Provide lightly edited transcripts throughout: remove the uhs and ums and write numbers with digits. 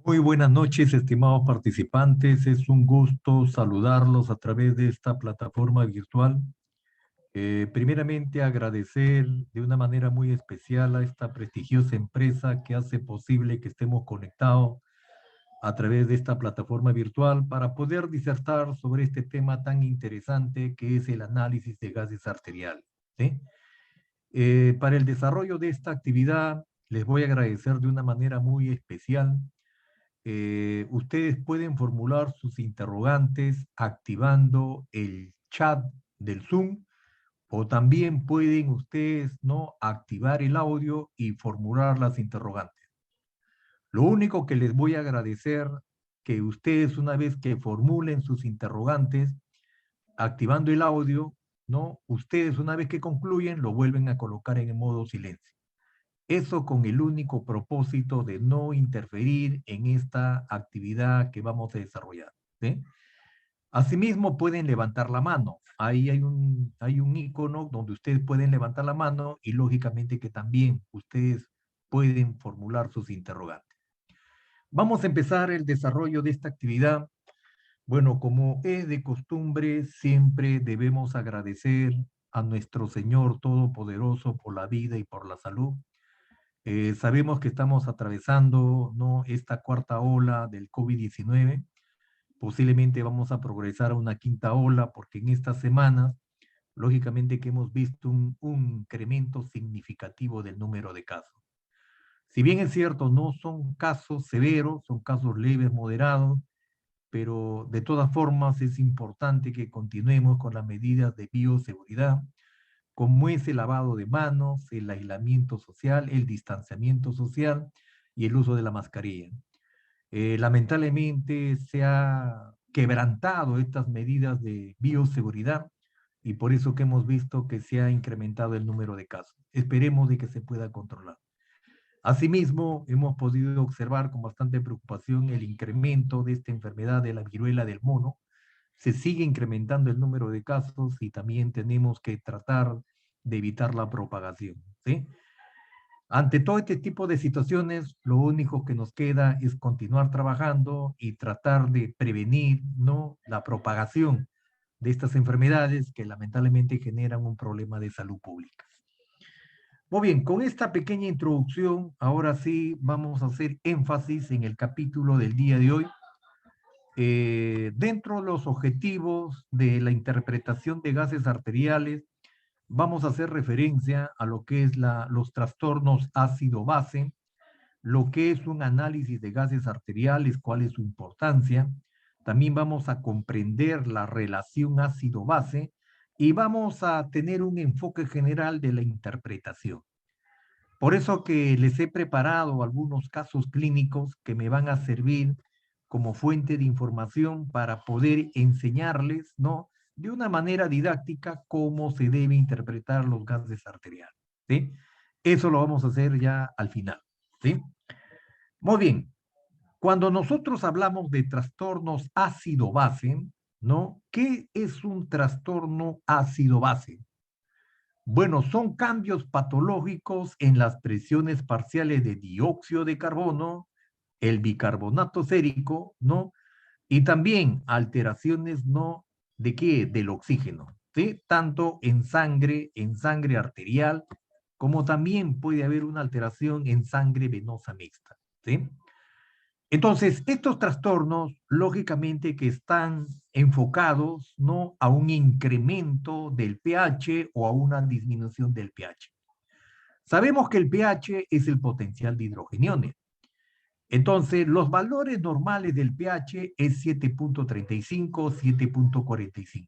Muy buenas noches, estimados participantes. Es un gusto saludarlos a través de esta plataforma virtual. Primeramente, agradecer de una manera muy especial a esta prestigiosa empresa que hace posible que estemos conectados a través de esta plataforma virtual para poder disertar sobre este tema tan interesante que es el análisis de gases arteriales, ¿sí? Para el desarrollo de esta actividad, les voy a agradecer de una manera muy especial. Ustedes pueden formular sus interrogantes activando el chat del Zoom o también pueden ustedes no activar el audio y formular las interrogantes. Lo único que les voy a agradecer que ustedes una vez que formulen sus interrogantes activando el audio, no, ustedes una vez que concluyen lo vuelven a colocar en el modo silencio. Eso con el único propósito de no interferir en esta actividad que vamos a desarrollar, ¿sí? Asimismo, pueden levantar la mano. Ahí hay un icono donde ustedes pueden levantar la mano y lógicamente que también ustedes pueden formular sus interrogantes. Vamos a empezar el desarrollo de esta actividad. Bueno, como es de costumbre, siempre debemos agradecer a nuestro Señor Todopoderoso por la vida y por la salud. Sabemos que estamos atravesando, ¿no?, esta cuarta ola del COVID-19. Posiblemente vamos a progresar a una quinta ola porque en estas semanas, lógicamente que hemos visto un incremento significativo del número de casos. Si bien es cierto, no son casos severos, son casos leves, moderados, pero de todas formas es importante que continuemos con las medidas de bioseguridad, como es el lavado de manos, el aislamiento social, el distanciamiento social y el uso de la mascarilla. Lamentablemente se ha quebrantado estas medidas de bioseguridad y por eso que hemos visto que se ha incrementado el número de casos. Esperemos de que se pueda controlar. Asimismo, hemos podido observar con bastante preocupación el incremento de esta enfermedad de la viruela del mono. Se sigue incrementando el número de casos y también tenemos que tratar de evitar la propagación, ¿sí? Ante todo este tipo de situaciones, lo único que nos queda es continuar trabajando y tratar de prevenir, ¿no?, la propagación de estas enfermedades que lamentablemente generan un problema de salud pública. Muy bien, con esta pequeña introducción, ahora sí vamos a hacer énfasis en el capítulo del día de hoy. Dentro de los objetivos de la interpretación de gases arteriales, vamos a hacer referencia a lo que es los trastornos ácido-base, lo que es un análisis de gases arteriales, cuál es su importancia. También vamos a comprender la relación ácido-base y vamos a tener un enfoque general de la interpretación. Por eso que les he preparado algunos casos clínicos que me van a servir como fuente de información para poder enseñarles, ¿no?, de una manera didáctica cómo se debe interpretar los gases arteriales, ¿sí? Eso lo vamos a hacer ya al final, ¿sí? Muy bien. Cuando nosotros hablamos de trastornos ácido-base, ¿no? ¿Qué es un trastorno ácido-base? Bueno, son cambios patológicos en las presiones parciales de dióxido de carbono, el bicarbonato sérico, ¿no? Y también alteraciones, ¿no? ¿De qué? Del oxígeno, ¿sí? Tanto en sangre arterial, como también puede haber una alteración en sangre venosa mixta, ¿sí? Entonces, estos trastornos, lógicamente, que están enfocados, ¿no?, a un incremento del pH o a una disminución del pH. Sabemos que el pH es el potencial de hidrogeniones. Entonces, los valores normales del pH es 7.35, 7.45.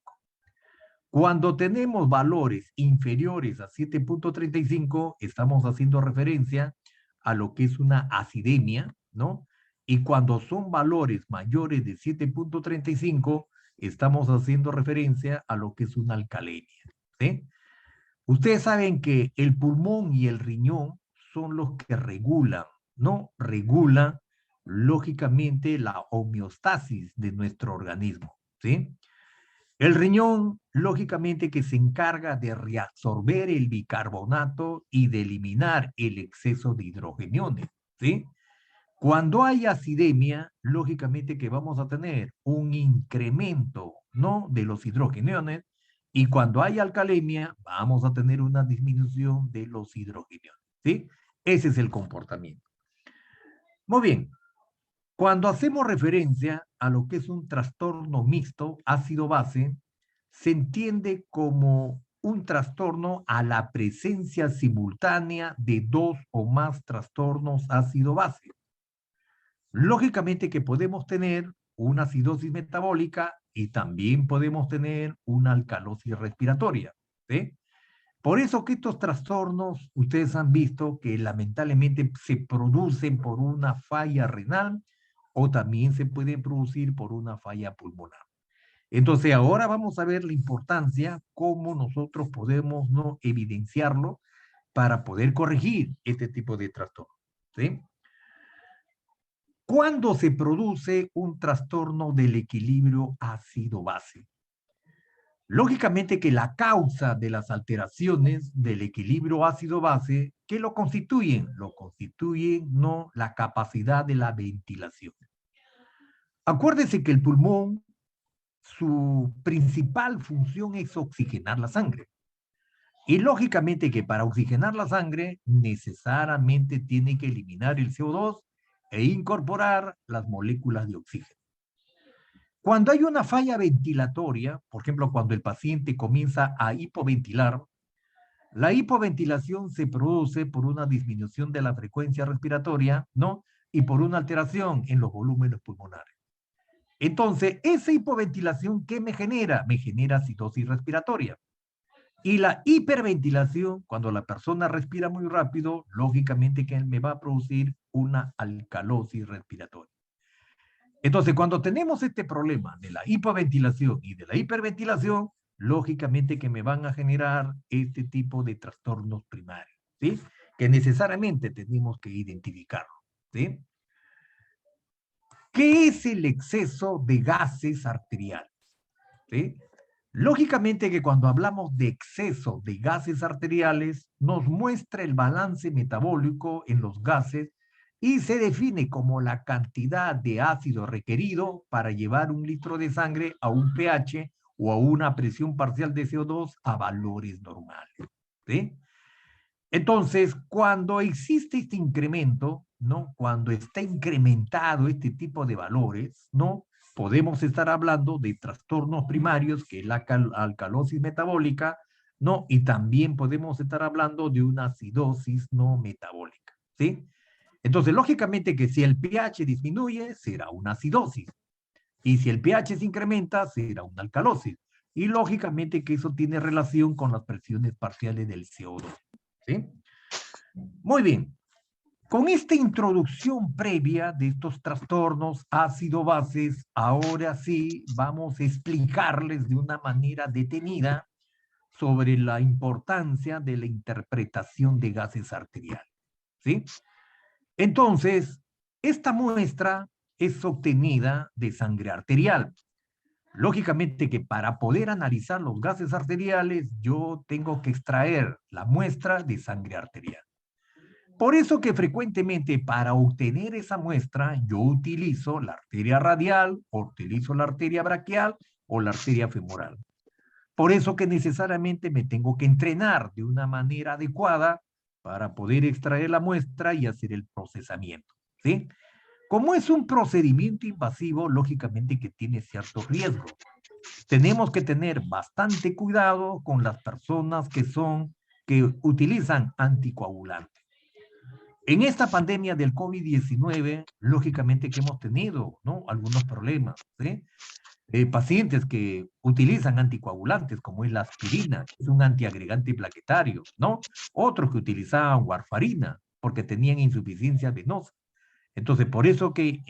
Cuando tenemos valores inferiores a 7.35, estamos haciendo referencia a lo que es una acidemia, ¿no? Y cuando son valores mayores de 7.35, estamos haciendo referencia a lo que es una alcalemia, ¿sí? Ustedes saben que el pulmón y el riñón son los que regulan, ¿no? Regulan, lógicamente, la homeostasis de nuestro organismo, ¿sí? El riñón, lógicamente, que se encarga de reabsorber el bicarbonato y de eliminar el exceso de hidrogeniones, ¿sí? Cuando hay acidemia, lógicamente que vamos a tener un incremento, ¿no?, de los hidrogeniones, y cuando hay alcalemia, vamos a tener una disminución de los hidrogeniones, ¿sí? Ese es el comportamiento. Muy bien. Cuando hacemos referencia a lo que es un trastorno mixto ácido-base, se entiende como un trastorno a la presencia simultánea de dos o más trastornos ácido-base. Lógicamente que podemos tener una acidosis metabólica y también podemos tener una alcalosis respiratoria, ¿sí? Por eso que estos trastornos, ustedes han visto que lamentablemente se producen por una falla renal o también se pueden producir por una falla pulmonar. Entonces, ahora vamos a ver la importancia, cómo nosotros podemos, ¿no?, evidenciarlo para poder corregir este tipo de trastorno, ¿sí? ¿Cuándo se produce un trastorno del equilibrio ácido-base? Lógicamente que la causa de las alteraciones del equilibrio ácido-base, ¿qué lo constituyen? Lo constituyen, no, la capacidad de la ventilación. Acuérdense que el pulmón, su principal función es oxigenar la sangre. Y lógicamente que para oxigenar la sangre necesariamente tiene que eliminar el CO2 e incorporar las moléculas de oxígeno. Cuando hay una falla ventilatoria, por ejemplo, cuando el paciente comienza a hipoventilar, la hipoventilación se produce por una disminución de la frecuencia respiratoria, ¿no? Y por una alteración en los volúmenes pulmonares. Entonces, esa hipoventilación, ¿qué me genera? Me genera acidosis respiratoria. Y la hiperventilación, cuando la persona respira muy rápido, lógicamente que me va a producir una alcalosis respiratoria. Entonces, cuando tenemos este problema de la hipoventilación y de la hiperventilación, lógicamente que me van a generar este tipo de trastornos primarios, ¿sí? que necesariamente tenemos que identificarlo, ¿sí? ¿Qué es el exceso de gases arteriales? ¿Sí? Lógicamente que cuando hablamos de exceso de gases arteriales, nos muestra el balance metabólico en los gases y se define como la cantidad de ácido requerido para llevar un litro de sangre a un pH o a una presión parcial de CO2 a valores normales. ¿Sí? Entonces, cuando existe este incremento, ¿no? Cuando está incrementado este tipo de valores, ¿no? Podemos estar hablando de trastornos primarios, que es la alcalosis metabólica, ¿no? Y también podemos estar hablando de una acidosis no metabólica, ¿sí? Entonces, lógicamente que si el pH disminuye, será una acidosis. Y si el pH se incrementa, será una alcalosis. Y lógicamente que eso tiene relación con las presiones parciales del CO2, ¿sí? Muy bien. Con esta introducción previa de estos trastornos ácido-bases, ahora sí vamos a explicarles de una manera detenida sobre la importancia de la interpretación de gases arteriales. ¿Sí? Entonces, esta muestra es obtenida de sangre arterial. Lógicamente que para poder analizar los gases arteriales, yo tengo que extraer la muestra de sangre arterial. Por eso que frecuentemente para obtener esa muestra yo utilizo la arteria radial, o utilizo la arteria braquial o la arteria femoral. Por eso que necesariamente me tengo que entrenar de una manera adecuada para poder extraer la muestra y hacer el procesamiento, ¿sí? Como es un procedimiento invasivo, lógicamente que tiene cierto riesgo. Tenemos que tener bastante cuidado con las personas que utilizan anticoagulantes. En esta pandemia del COVID-19, lógicamente que hemos tenido, ¿no? Algunos problemas, ¿sí? Pacientes que utilizan anticoagulantes, como es la aspirina, que es un antiagregante plaquetario, ¿no? Otros que utilizaban warfarina, porque tenían insuficiencia venosa. Entonces, por eso que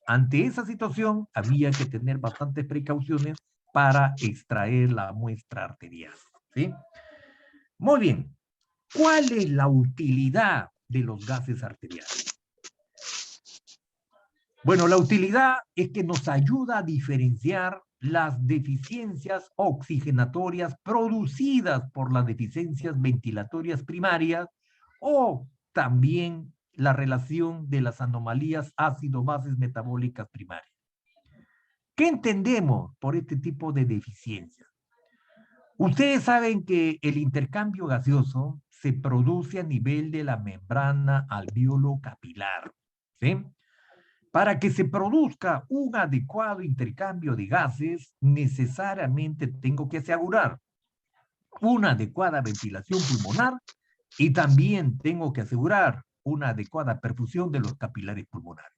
ante esa situación había que tener bastantes precauciones para extraer la muestra arterial, ¿sí? Muy bien. ¿Cuál es la utilidad de los gases arteriales? Bueno, la utilidad es que nos ayuda a diferenciar las deficiencias oxigenatorias producidas por las deficiencias ventilatorias primarias o también la relación de las anomalías ácido-bases metabólicas primarias. ¿Qué entendemos por este tipo de deficiencias? Ustedes saben que el intercambio gaseoso se produce a nivel de la membrana alveolo capilar, ¿sí? Para que se produzca un adecuado intercambio de gases, necesariamente tengo que asegurar una adecuada ventilación pulmonar y también tengo que asegurar una adecuada perfusión de los capilares pulmonares.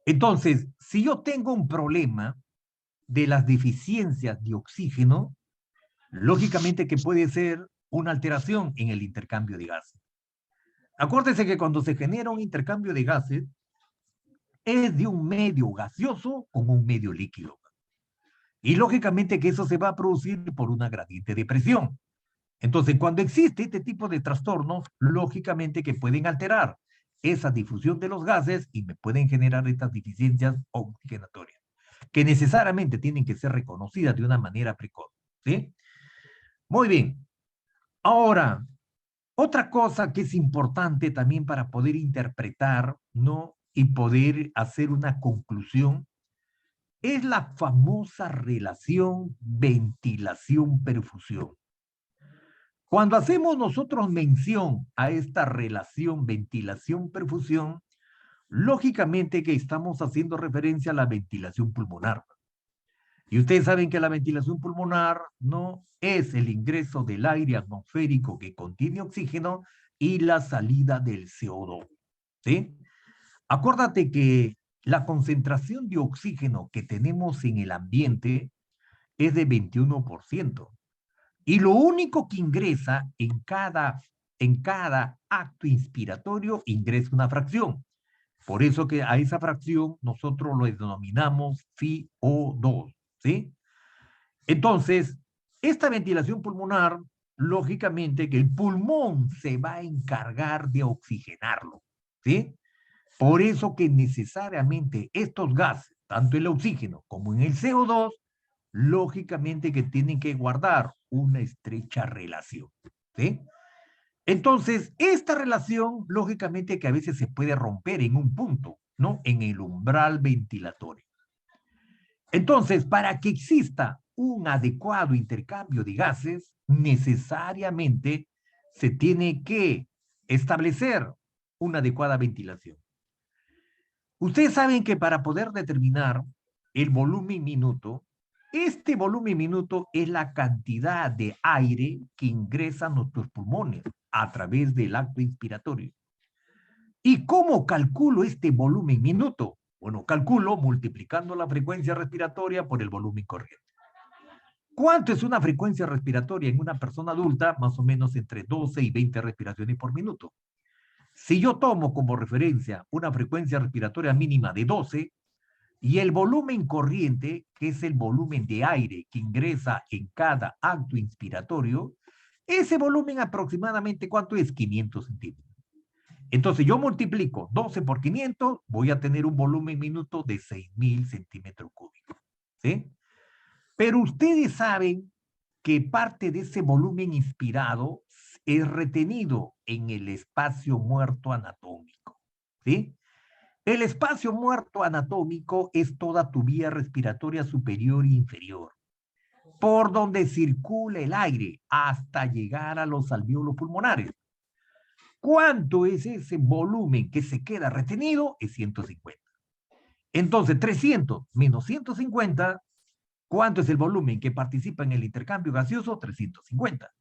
Entonces, si yo tengo un problema de las deficiencias de oxígeno, lógicamente que puede ser una alteración en el intercambio de gases. Acuérdense que cuando se genera un intercambio de gases, es de un medio gaseoso con un medio líquido. Y lógicamente que eso se va a producir por una gradiente de presión. Entonces, cuando existe este tipo de trastornos, lógicamente que pueden alterar esa difusión de los gases y me pueden generar estas deficiencias oxigenatorias, que necesariamente tienen que ser reconocidas de una manera precoz, ¿sí? Muy bien. Ahora, otra cosa que es importante también para poder interpretar, ¿no? Y poder hacer una conclusión es la famosa relación ventilación-perfusión. Cuando hacemos nosotros mención a esta relación ventilación-perfusión, lógicamente que estamos haciendo referencia a la ventilación pulmonar. Y ustedes saben que la ventilación pulmonar no es el ingreso del aire atmosférico que contiene oxígeno y la salida del CO2. ¿Sí? Acuérdate que la concentración de oxígeno que tenemos en el ambiente es de 21%. Y lo único que ingresa en cada acto inspiratorio ingresa una fracción. Por eso que a esa fracción nosotros lo denominamos FiO2, ¿sí? Entonces, esta ventilación pulmonar, lógicamente que el pulmón se va a encargar de oxigenarlo, ¿sí? Por eso que necesariamente estos gases, tanto el oxígeno como en el CO2, lógicamente que tienen que guardar una estrecha relación, ¿sí? Entonces, esta relación, lógicamente que a veces se puede romper en un punto, ¿no? En el umbral ventilatorio. Entonces, para que exista un adecuado intercambio de gases, necesariamente se tiene que establecer una adecuada ventilación. Ustedes saben que para poder determinar el volumen minuto, este volumen minuto es la cantidad de aire que ingresa a nuestros pulmones a través del acto inspiratorio. ¿Y cómo calculo este volumen minuto? Bueno, calculo multiplicando la frecuencia respiratoria por el volumen corriente. ¿Cuánto es una frecuencia respiratoria en una persona adulta? Más o menos entre 12 y 20 respiraciones por minuto. Si yo tomo como referencia una frecuencia respiratoria mínima de 12 y el volumen corriente, que es el volumen de aire que ingresa en cada acto inspiratorio, ese volumen aproximadamente, ¿cuánto es? 500 centímetros. Entonces yo multiplico 12 por 500, voy a tener un volumen minuto de 6.000 centímetros cúbicos. ¿Sí? Pero ustedes saben que parte de ese volumen inspirado es retenido en el espacio muerto anatómico. ¿Sí? El espacio muerto anatómico es toda tu vía respiratoria superior e inferior, por donde circula el aire hasta llegar a los alvéolos pulmonares. ¿Cuánto es ese volumen que se queda retenido? Es 150. Entonces, 300 menos 150, ¿cuánto es el volumen que participa en el intercambio gaseoso? 350.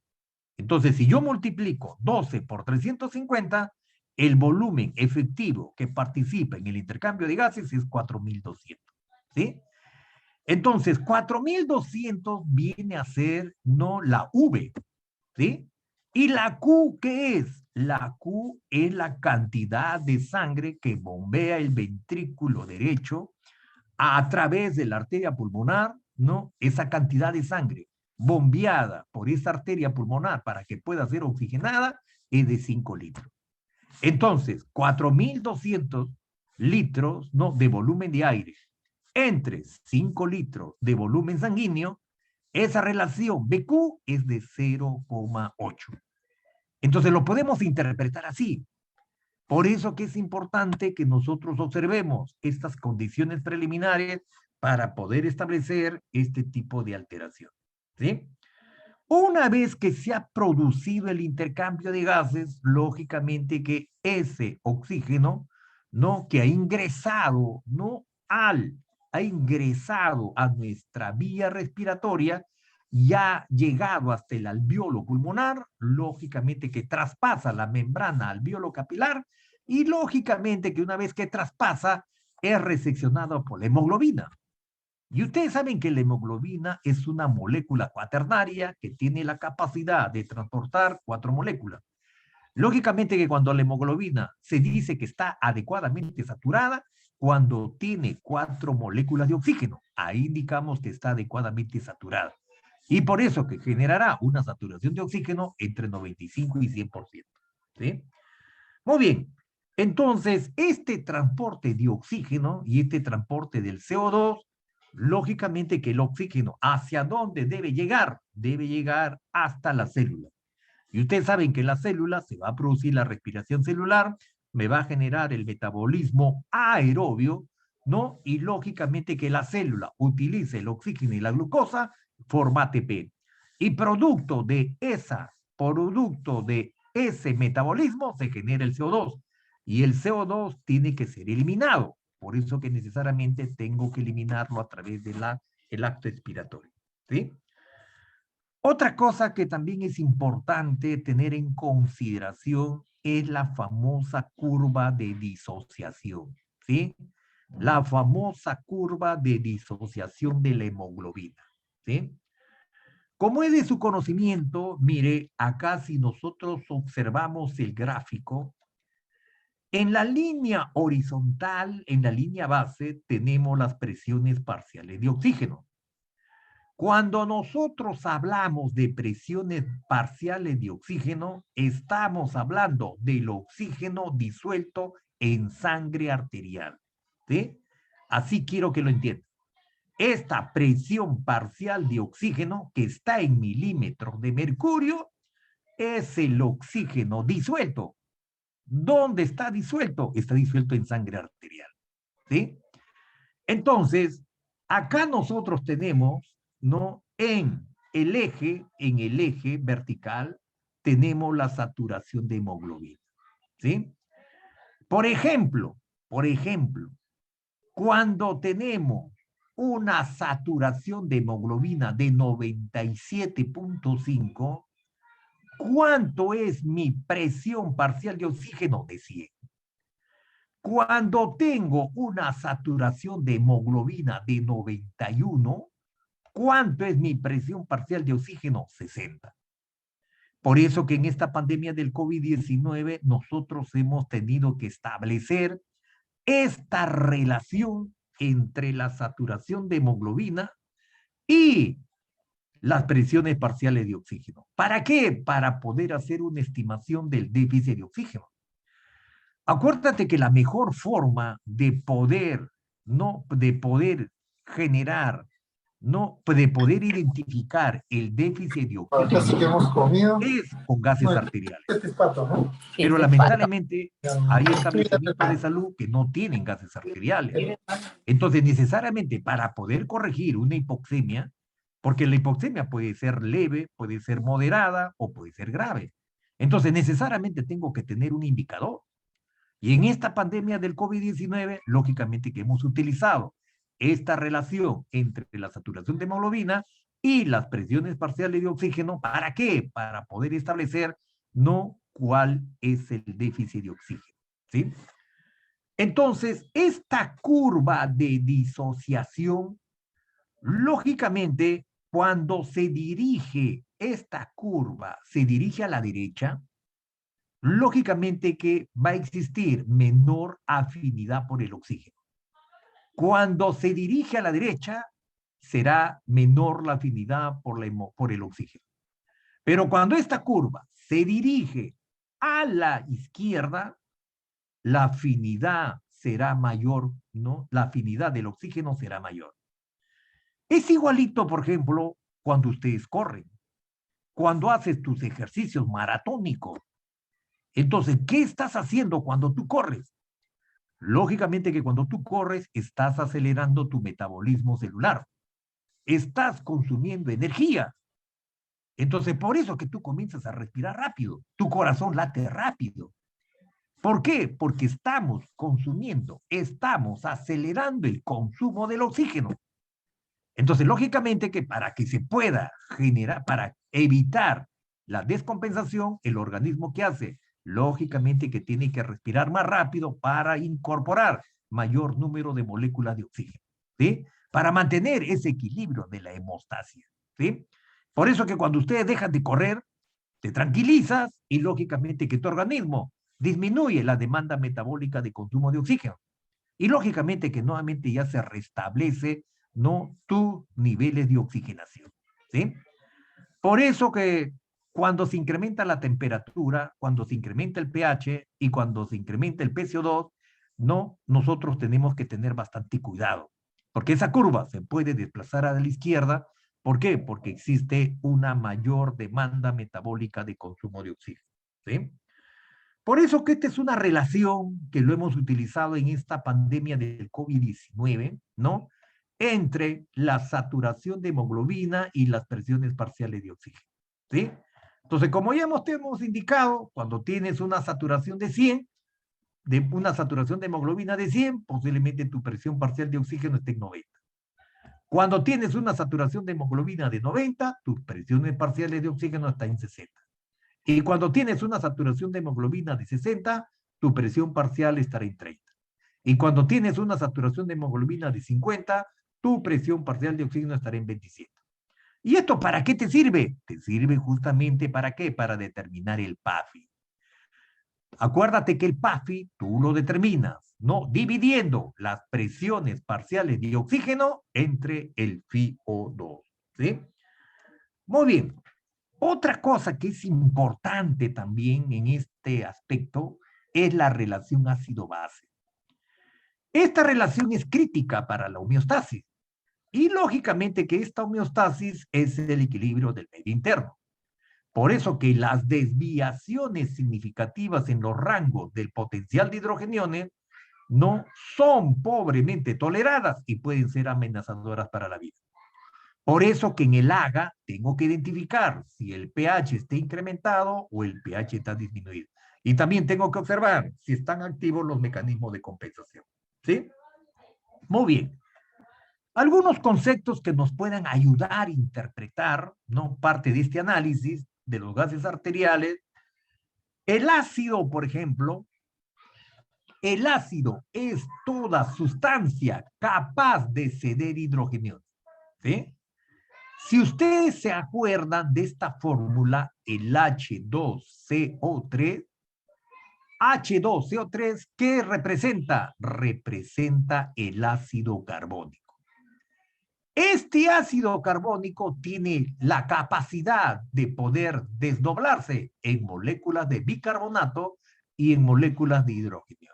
Entonces, si yo multiplico 12 por 350, el volumen efectivo que participa en el intercambio de gases es 4.200. ¿Sí? Entonces, 4.200 viene a ser no la V. ¿Sí? ¿Y la Q qué es? La Q es la cantidad de sangre que bombea el ventrículo derecho a través de la arteria pulmonar, ¿no? Esa cantidad de sangre bombeada por esa arteria pulmonar para que pueda ser oxigenada es de 5 litros. Entonces, 4.200 litros, ¿no? De volumen de aire entre 5 litros de volumen sanguíneo, esa relación BQ es de 0,8. Entonces lo podemos interpretar así. Por eso que es importante que nosotros observemos estas condiciones preliminares para poder establecer este tipo de alteración. ¿Sí? Una vez que se ha producido el intercambio de gases, lógicamente que ese oxígeno, ¿no? Que ha ingresado, ¿no? Ha ingresado a nuestra vía respiratoria y ha llegado hasta el alvéolo pulmonar, lógicamente que traspasa la membrana alvéolo capilar y lógicamente que una vez que traspasa es reseccionado por la hemoglobina. Y ustedes saben que la hemoglobina es una molécula cuaternaria que tiene la capacidad de transportar 4 moléculas. Lógicamente que cuando la hemoglobina se dice que está adecuadamente saturada, cuando tiene 4 moléculas de oxígeno, ahí indicamos que está adecuadamente saturada. Y por eso que generará una saturación de oxígeno entre 95 y 100%. ¿Sí? Muy bien. Entonces, este transporte de oxígeno y este transporte del CO2, lógicamente que el oxígeno, ¿hacia dónde debe llegar? Debe llegar hasta la célula. Y ustedes saben que en la célula se va a producir la respiración celular, me va a generar el metabolismo aerobio, ¿no? Y lógicamente que la célula utilice el oxígeno y la glucosa, forma ATP. Y producto de ese metabolismo se genera el CO2. Y el CO2 tiene que ser eliminado. Por eso que necesariamente tengo que eliminarlo a través del acto expiratorio. ¿Sí? Otra cosa que también es importante tener en consideración es la famosa curva de disociación, ¿sí? La famosa curva de disociación de la hemoglobina, ¿sí? Como es de su conocimiento, mire, acá si nosotros observamos el gráfico, en la línea horizontal, en la línea base, tenemos las presiones parciales de oxígeno. Cuando nosotros hablamos de presiones parciales de oxígeno, estamos hablando del oxígeno disuelto en sangre arterial. ¿Sí? Así quiero que lo entiendan. Esta presión parcial de oxígeno que está en milímetros de mercurio es el oxígeno disuelto. ¿Dónde está disuelto? Está disuelto en sangre arterial. ¿Sí? Entonces, acá nosotros tenemos, ¿no? En el eje vertical, tenemos la saturación de hemoglobina. ¿Sí? Por ejemplo, cuando tenemos una saturación de hemoglobina de 97.5, ¿cuánto es mi presión parcial de oxígeno? De 100. Cuando tengo una saturación de hemoglobina de 91, ¿cuánto es mi presión parcial de oxígeno? 60. Por eso que en esta pandemia del COVID-19 nosotros hemos tenido que establecer esta relación entre la saturación de hemoglobina y las presiones parciales de oxígeno. ¿Para qué? Para poder hacer una estimación del déficit de oxígeno. Acuérdate que la mejor forma de poder, ¿no? De poder generar, ¿no? De poder identificar el déficit de Ahorita sí que oxígeno hemos comido. es con gases arteriales. Este es pato, ¿no? Pero lamentablemente hay establecimientos de salud que no tienen gases arteriales. Entonces, necesariamente para poder corregir una hipoxemia, porque la hipoxemia puede ser leve, puede ser moderada o puede ser grave. Entonces, necesariamente tengo que tener un indicador. Y en esta pandemia del COVID-19, lógicamente que hemos utilizado esta relación entre la saturación de hemoglobina y las presiones parciales de oxígeno. ¿Para qué? Para poder establecer no cuál es el déficit de oxígeno. ¿Sí? Entonces, esta curva de disociación, lógicamente, cuando se dirige esta curva, se dirige a la derecha, lógicamente que va a existir menor afinidad por el oxígeno. Cuando se dirige a la derecha, será menor la afinidad por el oxígeno. Pero cuando esta curva se dirige a la izquierda, la afinidad será mayor, ¿no? La afinidad del oxígeno será mayor. Es igualito, por ejemplo, cuando ustedes corren, cuando haces tus ejercicios maratónicos. Entonces, ¿qué estás haciendo cuando tú corres? Lógicamente que cuando tú corres, estás acelerando tu metabolismo celular. Estás consumiendo energía. Entonces, por eso que tú comienzas a respirar rápido. Tu corazón late rápido. ¿Por qué? Porque estamos consumiendo, estamos acelerando el consumo del oxígeno. Entonces, lógicamente que para que se pueda generar, para evitar la descompensación, el organismo que hace, lógicamente que tiene que respirar más rápido para incorporar mayor número de moléculas de oxígeno, ¿sí? Para mantener ese equilibrio de la hemostasia, ¿sí? Por eso que cuando ustedes dejan de correr, te tranquilizas y lógicamente que tu organismo disminuye la demanda metabólica de consumo de oxígeno. Y lógicamente que nuevamente ya se restablece, ¿no? Tus niveles de oxigenación, ¿sí? Por eso que cuando se incrementa la temperatura, cuando se incrementa el pH y cuando se incrementa el PCO2, no, nosotros tenemos que tener bastante cuidado, porque esa curva se puede desplazar a la izquierda. ¿Por qué? Porque existe una mayor demanda metabólica de consumo de oxígeno, ¿sí? Por eso que esta es una relación que lo hemos utilizado en esta pandemia del COVID-19, ¿no? Entre la saturación de hemoglobina y las presiones parciales de oxígeno, ¿sí? Entonces, como ya hemos indicado, cuando tienes una saturación de 100, de una saturación de hemoglobina de 100, posiblemente tu presión parcial de oxígeno esté en 90. Cuando tienes una saturación de hemoglobina de 90, tus presiones parciales de oxígeno están en 60. Y cuando tienes una saturación de hemoglobina de 60, tu presión parcial estará en 30. Y cuando tienes una saturación de hemoglobina de 50, tu presión parcial de oxígeno estará en 27. ¿Y esto para qué te sirve? Te sirve justamente para qué? Para determinar el PAFI. Acuérdate que el PAFI tú lo determinas, ¿no? Dividiendo las presiones parciales de oxígeno entre el FiO2. ¿sí? Muy bien. Otra cosa que es importante también en este aspecto es la relación ácido-base. Esta relación es crítica para la homeostasis y lógicamente que esta homeostasis es el equilibrio del medio interno. Por eso que las desviaciones significativas en los rangos del potencial de hidrogeniones no son pobremente toleradas y pueden ser amenazadoras para la vida. Por eso que en el AGA tengo que identificar si el pH está incrementado o el pH está disminuido. Y también tengo que observar si están activos los mecanismos de compensación. ¿Sí? Muy bien. Algunos conceptos que nos puedan ayudar a interpretar, ¿no?, parte de este análisis de los gases arteriales. El ácido, por ejemplo, el ácido es toda sustancia capaz de ceder hidrogenio. ¿Sí? Si ustedes se acuerdan de esta fórmula, el H2CO3, H2CO3, ¿qué representa? Representa el ácido carbónico. Este ácido carbónico tiene la capacidad de poder desdoblarse en moléculas de bicarbonato y en moléculas de hidrógeno.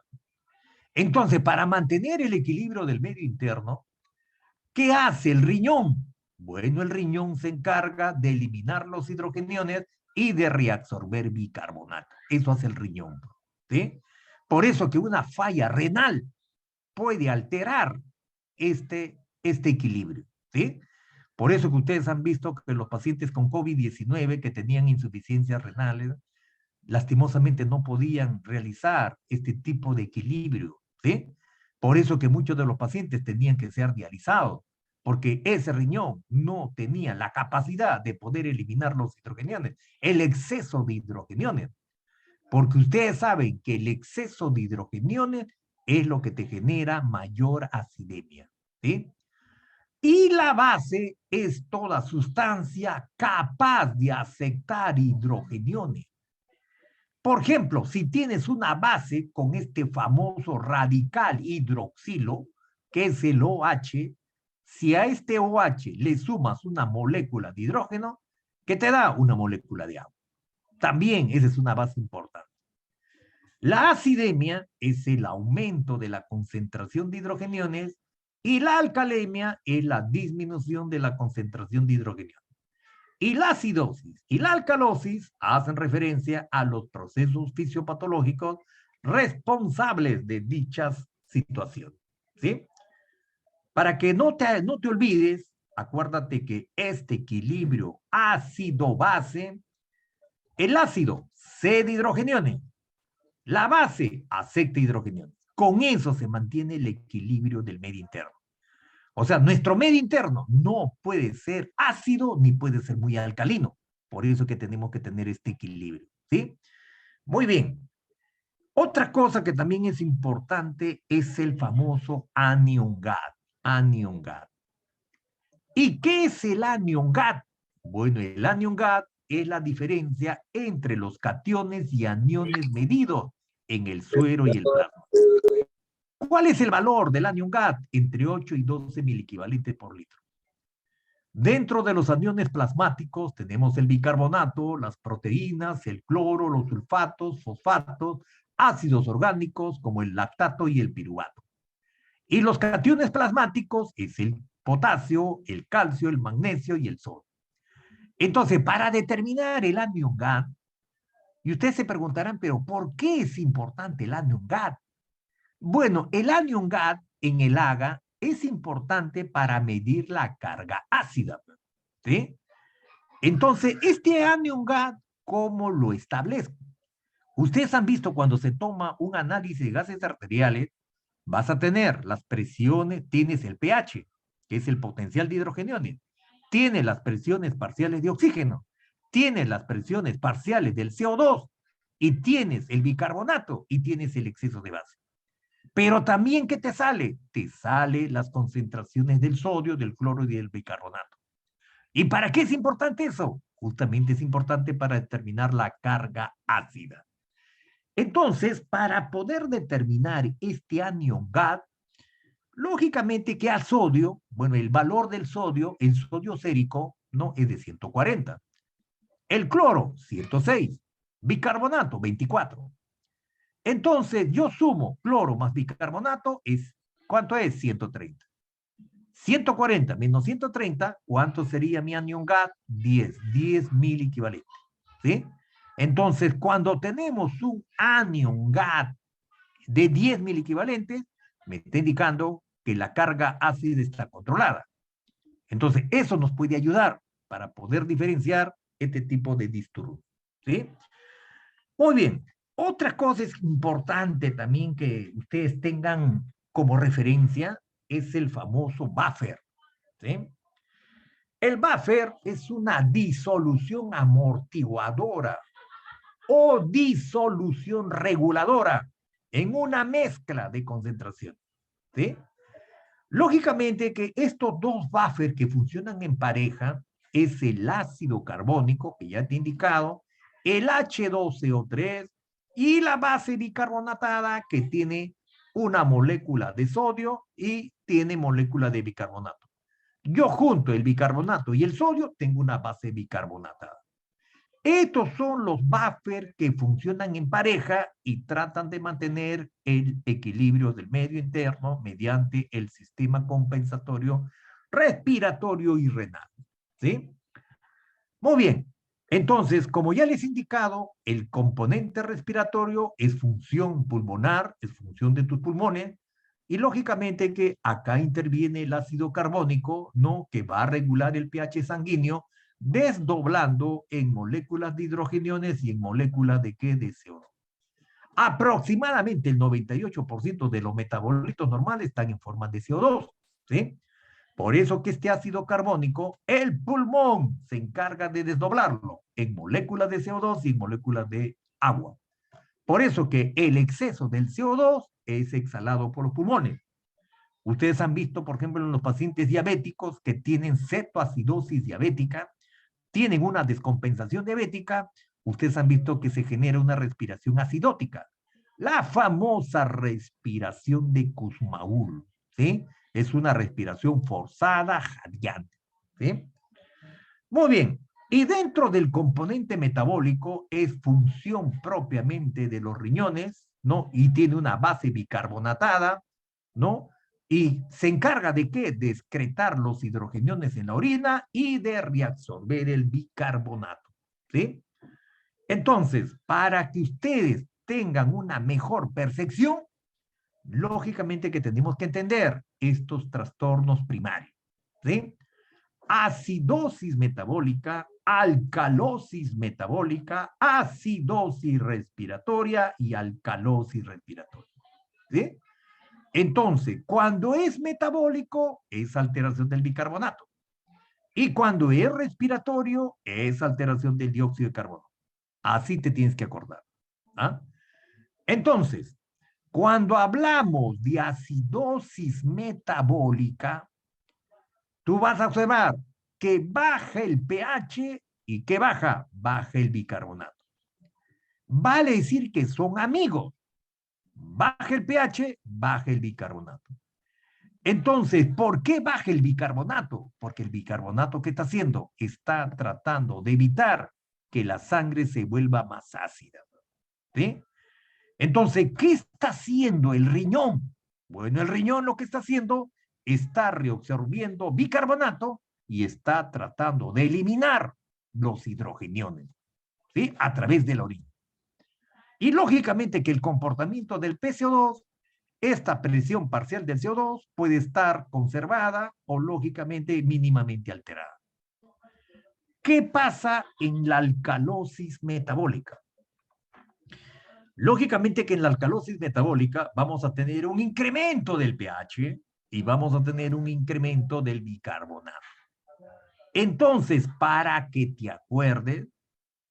Entonces, para mantener el equilibrio del medio interno, ¿qué hace el riñón? Bueno, el riñón se encarga de eliminar los hidrogeniones y de reabsorber bicarbonato. Eso hace el riñón, ¿sí? Por eso que una falla renal puede alterar este equilibrio, ¿sí? Por eso que ustedes han visto que los pacientes con COVID-19 que tenían insuficiencias renales, lastimosamente no podían realizar este tipo de equilibrio, ¿sí? Por eso que muchos de los pacientes tenían que ser dializados, porque ese riñón no tenía la capacidad de poder eliminar los hidrogeniones, el exceso de hidrogeniones, porque ustedes saben que el exceso de hidrogeniones es lo que te genera mayor acidemia, ¿sí? Y la base es toda sustancia capaz de aceptar hidrogeniones. Por ejemplo, si tienes una base con este famoso radical hidroxilo, que es el OH, si a este OH le sumas una molécula de hidrógeno, ¿qué te da? Una molécula de agua. También esa es una base importante. La acidemia es el aumento de la concentración de hidrogeniones y la alcalemia es la disminución de la concentración de hidrogeniones. Y la acidosis y la alcalosis hacen referencia a los procesos fisiopatológicos responsables de dichas situaciones. ¿Sí? Para que no te olvides, acuérdate que este equilibrio ácido-base, el ácido cede hidrogeniones, la base acepta hidrogeniones. Con eso se mantiene el equilibrio del medio interno. O sea, nuestro medio interno no puede ser ácido ni puede ser muy alcalino. Por eso que tenemos que tener este equilibrio, ¿sí? Muy bien. Otra cosa que también es importante es el famoso anion GAD. Anion GAD. ¿Y qué es el anion GAD? Bueno, el anion GAD es la diferencia entre los cationes y aniones medidos en el suero y el plasma. ¿Cuál es el valor del anion GAD? Entre 8 y 12 miliequivalentes por litro. Dentro de los aniones plasmáticos tenemos el bicarbonato, las proteínas, el cloro, los sulfatos, fosfatos, ácidos orgánicos como el lactato y el piruvato. Y los cationes plasmáticos es el potasio, el calcio, el magnesio y el sodio. Entonces, para determinar el anion GAD, y ustedes se preguntarán, pero ¿por qué es importante el anion GAD? Bueno, el anion GAD en el AGA es importante para medir la carga ácida, ¿sí? Entonces, este anion GAD, ¿cómo lo establezco? Ustedes han visto cuando se toma un análisis de gases arteriales, vas a tener las presiones, tienes el pH, que es el potencial de hidrogeniones, tienes las presiones parciales de oxígeno, tienes las presiones parciales del CO2 y tienes el bicarbonato y tienes el exceso de base. Pero también, ¿qué te sale? Te sale las concentraciones del sodio, del cloro y del bicarbonato. ¿Y para qué es importante eso? Justamente es importante para determinar la carga ácida. Entonces, para poder determinar este anion GAD, Lógicamente que al sodio, bueno, el valor del sodio, el sodio sérico, no es de 140. El cloro, 106. Bicarbonato, 24. Entonces, yo sumo cloro más bicarbonato, ¿cuánto es? 130. 140 menos 130, ¿cuánto sería mi anión gas? 10 mil equivalentes. ¿Sí? Entonces, cuando tenemos un anión gas de 10 mil equivalentes, me está indicando que la carga ácida está controlada. Entonces, eso nos puede ayudar para poder diferenciar este tipo de disturbios. ¿Sí? Muy bien. Otra cosa es importante también que ustedes tengan como referencia es el famoso buffer. ¿Sí? El buffer es una disolución amortiguadora o disolución reguladora en una mezcla de concentración. ¿Sí? Lógicamente que estos dos buffers que funcionan en pareja es el ácido carbónico, que ya te he indicado, el H2CO3 y la base bicarbonatada que tiene una molécula de sodio y tiene molécula de bicarbonato. Yo junto el bicarbonato y el sodio tengo una base bicarbonatada. Estos son los buffers que funcionan en pareja y tratan de mantener el equilibrio del medio interno mediante el sistema compensatorio respiratorio y renal. ¿Sí? Muy bien. Entonces, como ya les he indicado, el componente respiratorio es función pulmonar, es función de tus pulmones, y lógicamente que acá interviene el ácido carbónico, ¿no? Que va a regular el pH sanguíneo, desdoblando en moléculas de hidrogeniones y en moléculas de ¿qué? De CO2. Aproximadamente el 98% de los metabolitos normales están en forma de CO2, ¿sí? Por eso que este ácido carbónico, el pulmón se encarga de desdoblarlo en moléculas de CO2 y moléculas de agua. Por eso que el exceso del CO2 es exhalado por los pulmones. Ustedes han visto, por ejemplo, en los pacientes diabéticos que tienen cetoacidosis diabética, tienen una descompensación diabética, ustedes han visto que se genera una respiración acidótica. La famosa respiración de Kussmaul, ¿sí? Es una respiración forzada, jadeante, ¿sí? Muy bien. Y dentro del componente metabólico es función propiamente de los riñones, ¿no? Y tiene una base bicarbonatada, ¿no? Y se encarga de qué? De excretar los hidrogeniones en la orina y de reabsorber el bicarbonato, ¿sí? Entonces, para que ustedes tengan una mejor percepción, lógicamente que tenemos que entender estos trastornos primarios, ¿sí? Acidosis metabólica, alcalosis metabólica, acidosis respiratoria y alcalosis respiratoria, ¿sí? Entonces, cuando es metabólico, es alteración del bicarbonato. Y cuando es respiratorio, es alteración del dióxido de carbono. Así te tienes que acordar. ¿Ah? Entonces, cuando hablamos de acidosis metabólica, tú vas a observar que baja el pH y que baja el bicarbonato. Vale decir que son amigos. Baja el pH, baja el bicarbonato. Entonces, ¿por qué baja el bicarbonato? Porque el bicarbonato, ¿qué está haciendo? Está tratando de evitar que la sangre se vuelva más ácida. ¿Sí? Entonces, ¿qué está haciendo el riñón? Bueno, el riñón lo que está haciendo está reabsorbiendo bicarbonato y está tratando de eliminar los hidrogeniones, ¿sí? A través de la orina. Y lógicamente que el comportamiento del PCO2, esta presión parcial del CO2 puede estar conservada o lógicamente mínimamente alterada. ¿Qué pasa en la alcalosis metabólica? Lógicamente que en la alcalosis metabólica vamos a tener un incremento del pH y vamos a tener un incremento del bicarbonato. Entonces, para que te acuerdes,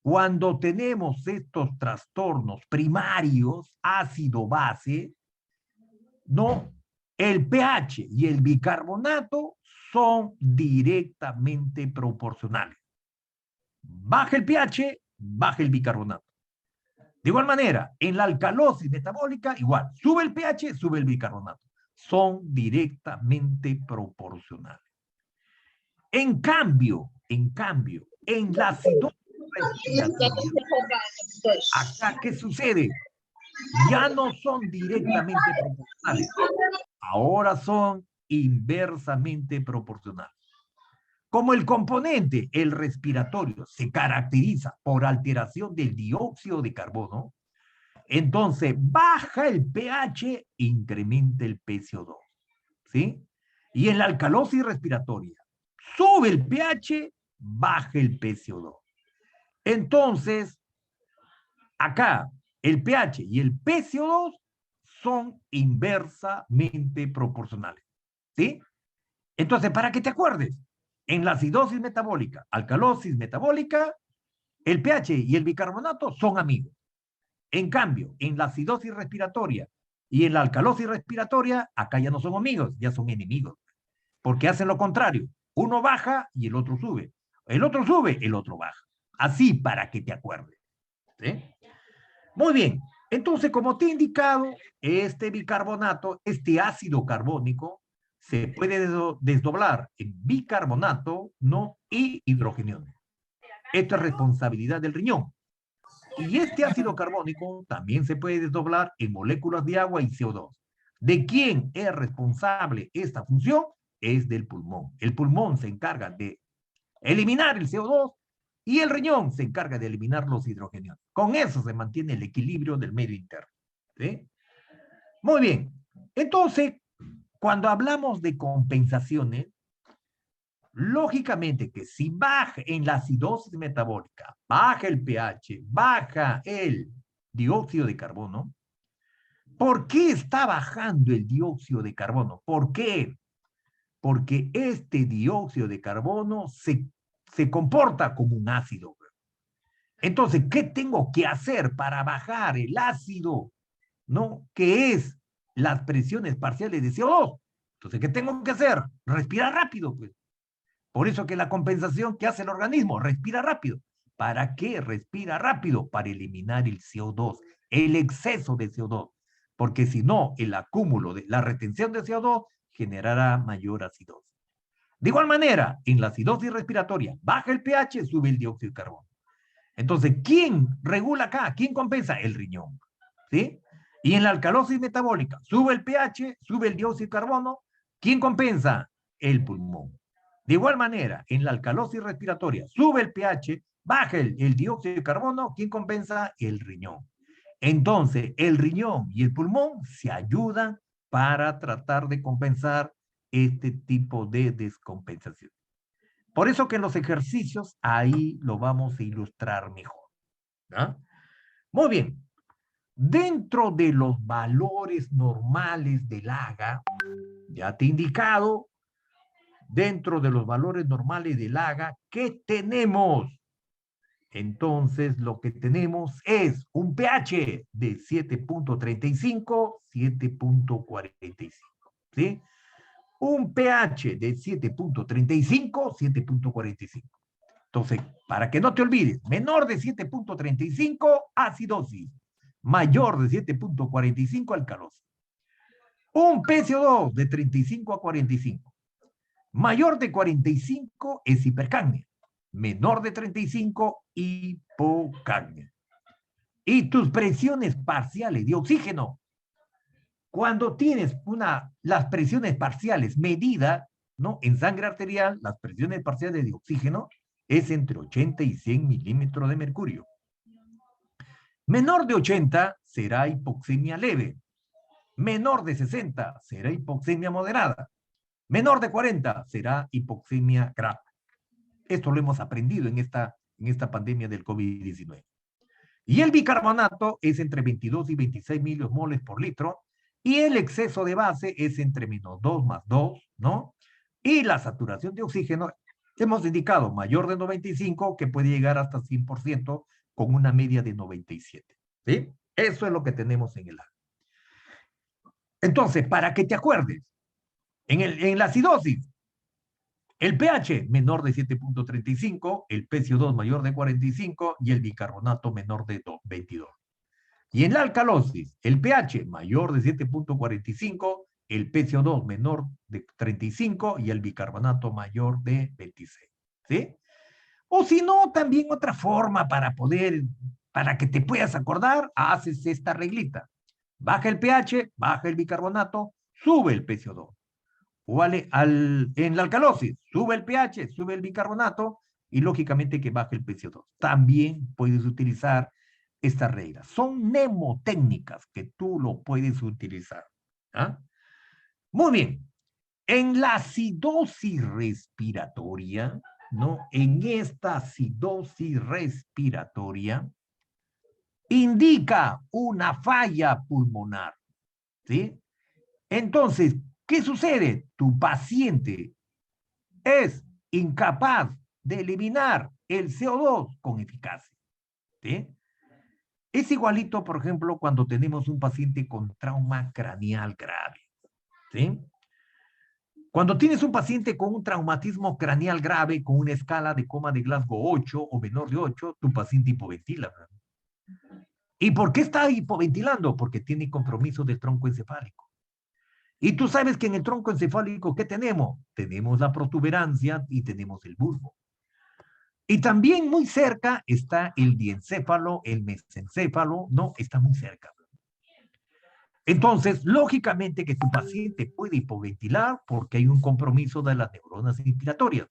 cuando tenemos estos trastornos primarios, ácido-base, no, el pH y el bicarbonato son directamente proporcionales. Baja el pH, baja el bicarbonato. De igual manera, en la alcalosis metabólica, igual, sube el pH, sube el bicarbonato. son directamente proporcionales. En cambio, en la acidosis respiratoria, acá, ¿qué sucede? Ya no son directamente proporcionales, ahora son inversamente proporcionales. Como el componente, el respiratorio, se caracteriza por alteración del dióxido de carbono, entonces baja el pH, incrementa el PCO2, ¿sí? Y en la alcalosis respiratoria, sube el pH, baja el PCO2. Entonces, acá, el pH y el PCO2 son inversamente proporcionales, ¿sí? Entonces, para que te acuerdes, en la acidosis metabólica, alcalosis metabólica, el pH y el bicarbonato son amigos. En cambio, en la acidosis respiratoria y en la alcalosis respiratoria, acá ya no son amigos, ya son enemigos, porque hacen lo contrario. Uno baja y el otro sube. El otro sube, el otro baja. Así para que te acuerdes, ¿sí? Muy bien. Entonces, como te he indicado, este bicarbonato, este ácido carbónico, se puede desdoblar en bicarbonato, ¿no? Y hidrogeniones. Esto es responsabilidad del riñón. Y este ácido carbónico también se puede desdoblar en moléculas de agua y CO2. ¿De quién es responsable esta función? Es del pulmón. El pulmón se encarga de eliminar el CO2 y el riñón se encarga de eliminar los hidrogeniones. Con eso se mantiene el equilibrio del medio interno, ¿sí? Muy bien. Entonces, cuando hablamos de compensaciones, lógicamente que si baja en la acidosis metabólica, baja el pH, baja el dióxido de carbono, ¿por qué está bajando el dióxido de carbono? ¿Por qué? Porque este dióxido de carbono se comporta como un ácido. Entonces, ¿qué tengo que hacer para bajar el ácido, ¿no? Que es las presiones parciales de CO2. Entonces, ¿qué tengo que hacer? Respirar rápido, pues. Por eso que la compensación que hace el organismo, respira rápido. ¿Para qué respira rápido? Para eliminar el CO2, el exceso de CO2. Porque si no, el acúmulo, la retención de CO2 generará mayor acidosis. De igual manera, en la acidosis respiratoria, baja el pH, sube el dióxido de carbono. Entonces, ¿quién regula acá? ¿Quién compensa? El riñón, ¿sí? Y en la alcalosis metabólica, sube el pH, sube el dióxido de carbono. ¿Quién compensa? El pulmón. De igual manera, en la alcalosis respiratoria, sube el pH, baja el dióxido de carbono. ¿Quién compensa? El riñón. Entonces, el riñón y el pulmón se ayudan para tratar de compensar este tipo de descompensación. Por eso que en los ejercicios ahí lo vamos a ilustrar mejor, ¿no? Muy bien. Dentro de los valores normales del AGA, ya te he indicado, dentro de los valores normales del AGA, ¿qué tenemos? Entonces, lo que tenemos es un pH de 7.35, 7.45, ¿sí? Un pH de 7.35, 7.45. Entonces, para que no te olvides, menor de 7.35, acidosis. Mayor de 7.45, alcalosis. Un PCO2 de 35 a 45. Mayor de 45 es hipercapnia. Menor de 35, hipocapnia. Y tus presiones parciales de oxígeno. Cuando tienes las presiones parciales medidas, ¿no? En sangre arterial, las presiones parciales de oxígeno es entre 80 y 100 milímetros de mercurio. Menor de 80 será hipoxemia leve. Menor de 60 será hipoxemia moderada. Menor de 40 será hipoxemia grave. Esto lo hemos aprendido en esta pandemia del COVID-19. Y el bicarbonato es entre 22 y 26 milimoles por litro. Y el exceso de base es entre menos 2 más 2, ¿no? Y la saturación de oxígeno, hemos indicado mayor de 95, que puede llegar hasta 100% con una media de 97. ¿Sí? Eso es lo que tenemos en el agua. Entonces, para que te acuerdes, en la acidosis, el pH menor de 7.35, el PCO2 mayor de 45 y el bicarbonato menor de 22. Y en la alcalosis, el pH mayor de 7.45 el PCO2 menor de 35 y el bicarbonato mayor de 26. ¿Sí? O si no, también otra forma para que te puedas acordar, haces esta reglita. Baja el pH, baja el bicarbonato, sube el PCO2. O en la alcalosis, sube el pH, sube el bicarbonato y lógicamente que baje el PCO2. También puedes utilizar estas reglas. Son mnemotécnicas que tú lo puedes utilizar. ¿Ah? Muy bien. En la acidosis respiratoria, ¿no? En esta acidosis respiratoria, indica una falla pulmonar, ¿sí? Entonces, ¿qué sucede? Tu paciente es incapaz de eliminar el CO2 con eficacia, ¿sí? Es igualito, por ejemplo, cuando tenemos un paciente con trauma craneal grave, ¿sí? Cuando tienes un paciente con un traumatismo craneal grave, con una escala de coma de Glasgow 8 o menor de 8, tu paciente hipoventila. ¿Y por qué está hipoventilando? Porque tiene compromiso del tronco encefálico. Y tú sabes que en el tronco encefálico, ¿qué tenemos? Tenemos la protuberancia y tenemos el bulbo. Y también muy cerca está el diencéfalo, el mesencéfalo, no, está muy cerca. Entonces, lógicamente que tu paciente puede hipoventilar porque hay un compromiso de las neuronas inspiratorias.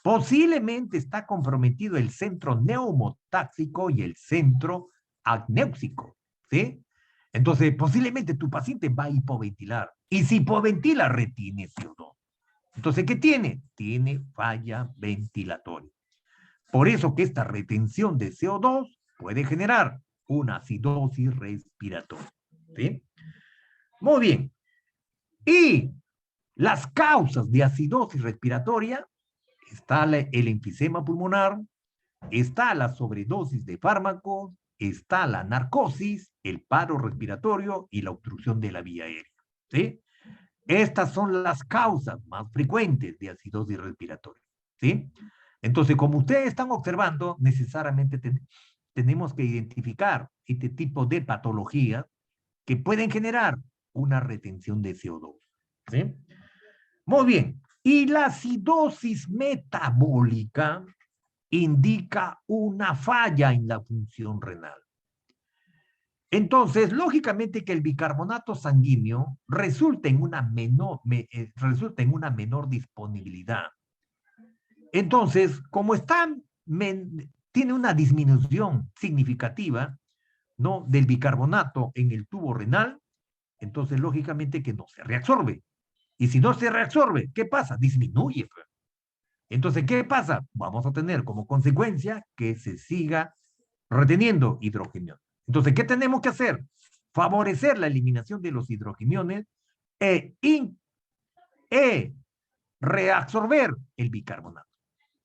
Posiblemente está comprometido el centro neumotáxico y el centro agnéuxico, ¿sí? Entonces, posiblemente tu paciente va a hipoventilar. Y si hipoventila, retiene CO2. Entonces, ¿qué tiene? Tiene falla ventilatoria. Por eso que esta retención de CO2 puede generar una acidosis respiratoria, ¿sí? Muy bien. Y las causas de acidosis respiratoria, está el enfisema pulmonar, está la sobredosis de fármacos, está la narcosis, el paro respiratorio y la obstrucción de la vía aérea, ¿sí? Estas son las causas más frecuentes de acidosis respiratoria, ¿sí? Entonces, como ustedes están observando, necesariamente tenemos que identificar este tipo de patologías que pueden generar una retención de CO2, ¿sí? Muy bien. Y la acidosis metabólica indica una falla en la función renal. Entonces, lógicamente que el bicarbonato sanguíneo resulta en una menor disponibilidad. Entonces, como tiene una disminución significativa, ¿no?, del bicarbonato en el tubo renal, entonces lógicamente que no se reabsorbe. Y si no se reabsorbe, ¿qué pasa? Disminuye. Entonces, ¿qué pasa? Vamos a tener como consecuencia que se siga reteniendo hidrogenio. Entonces, ¿qué tenemos que hacer? Favorecer la eliminación de los hidrogeniones e reabsorber el bicarbonato.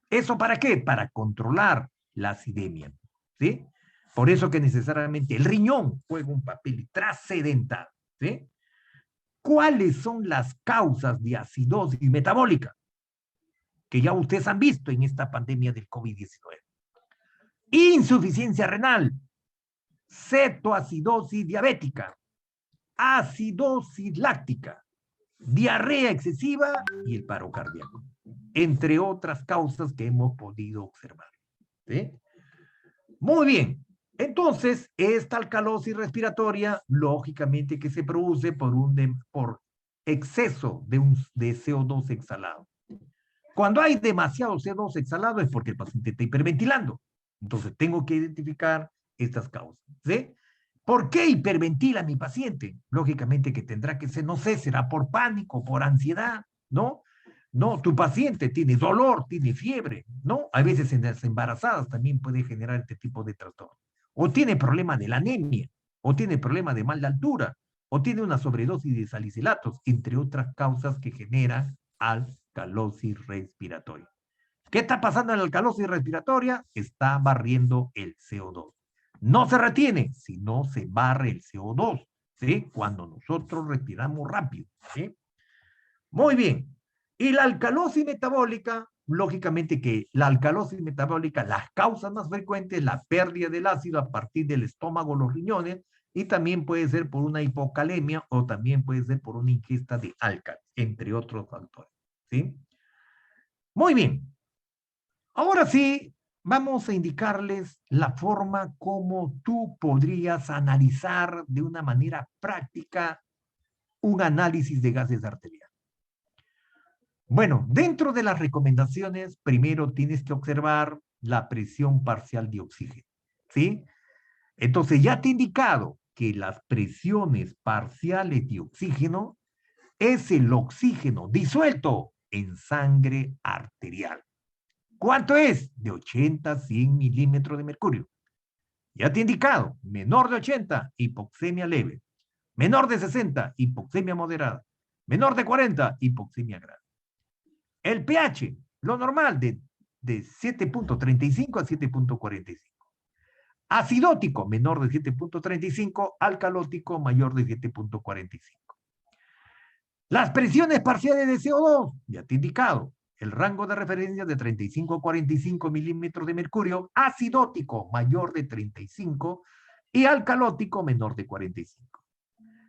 ¿Eso para qué? Para controlar la acidemia, ¿sí? Por eso que necesariamente el riñón juega un papel trascendental, ¿sí? ¿Cuáles son las causas de acidosis metabólica? Que ya ustedes han visto en esta pandemia del COVID-19. Insuficiencia renal, cetoacidosis diabética, acidosis láctica, diarrea excesiva y el paro cardíaco, entre otras causas que hemos podido observar, ¿sí? Muy bien. Entonces, esta alcalosis respiratoria, lógicamente que se produce por exceso de CO2 exhalado. Cuando hay demasiado CO2 exhalado es porque el paciente está hiperventilando. Entonces, tengo que identificar estas causas, ¿sí? ¿Por qué hiperventila mi paciente? Lógicamente que tendrá que ser, no sé, será por pánico, por ansiedad, ¿no? No, tu paciente tiene dolor, tiene fiebre, ¿no? A veces en las embarazadas también puede generar este tipo de trastorno. O tiene problema de la anemia, o tiene problema de mal de altura, o tiene una sobredosis de salicilatos, entre otras causas que generan alcalosis respiratoria. ¿Qué está pasando en la alcalosis respiratoria? Está barriendo el CO2. No se retiene, sino se barre el CO2, ¿sí? Cuando nosotros respiramos rápido, ¿sí? Muy bien. Y la alcalosis metabólica, lógicamente que la alcalosis metabólica, las causas más frecuentes, la pérdida del ácido a partir del estómago, los riñones, y también puede ser por una hipocalemia o también puede ser por una ingesta de álcalis, entre otros factores. ¿Sí? Muy bien. Ahora sí, vamos a indicarles la forma como tú podrías analizar de una manera práctica un análisis de gases arteriales. Bueno, dentro de las recomendaciones, primero tienes que observar la presión parcial de oxígeno, ¿sí? Entonces ya te he indicado que las presiones parciales de oxígeno es el oxígeno disuelto en sangre arterial. ¿Cuánto es? De 80 a 100 milímetros de mercurio. Ya te he indicado, menor de 80, hipoxemia leve. Menor de 60, hipoxemia moderada. Menor de 40, hipoxemia grave. El pH, lo normal, de 7.35 a 7.45. Acidótico, menor de 7.35, alcalótico, mayor de 7.45. Las presiones parciales de CO2, ya te he indicado, el rango de referencia de 35 a 45 milímetros de mercurio, acidótico mayor de 35 y alcalótico menor de 45.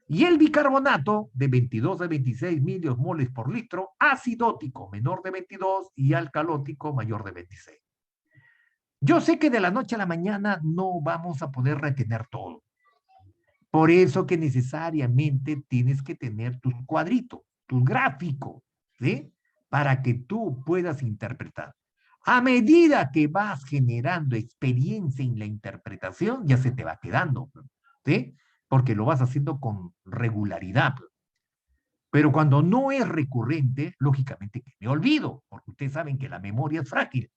Y el bicarbonato de 22 a 26 miliosmoles por litro, acidótico menor de 22 y alcalótico mayor de 26. Yo sé que de la noche a la mañana no vamos a poder retener todo. Por eso que necesariamente tienes que tener tus cuadritos, tus gráficos, ¿sí? Para que tú puedas interpretar. A medida que vas generando experiencia en la interpretación, ya se te va quedando, ¿sí? Porque lo vas haciendo con regularidad. Pero cuando no es recurrente, lógicamente que me olvido, porque ustedes saben que la memoria es frágil.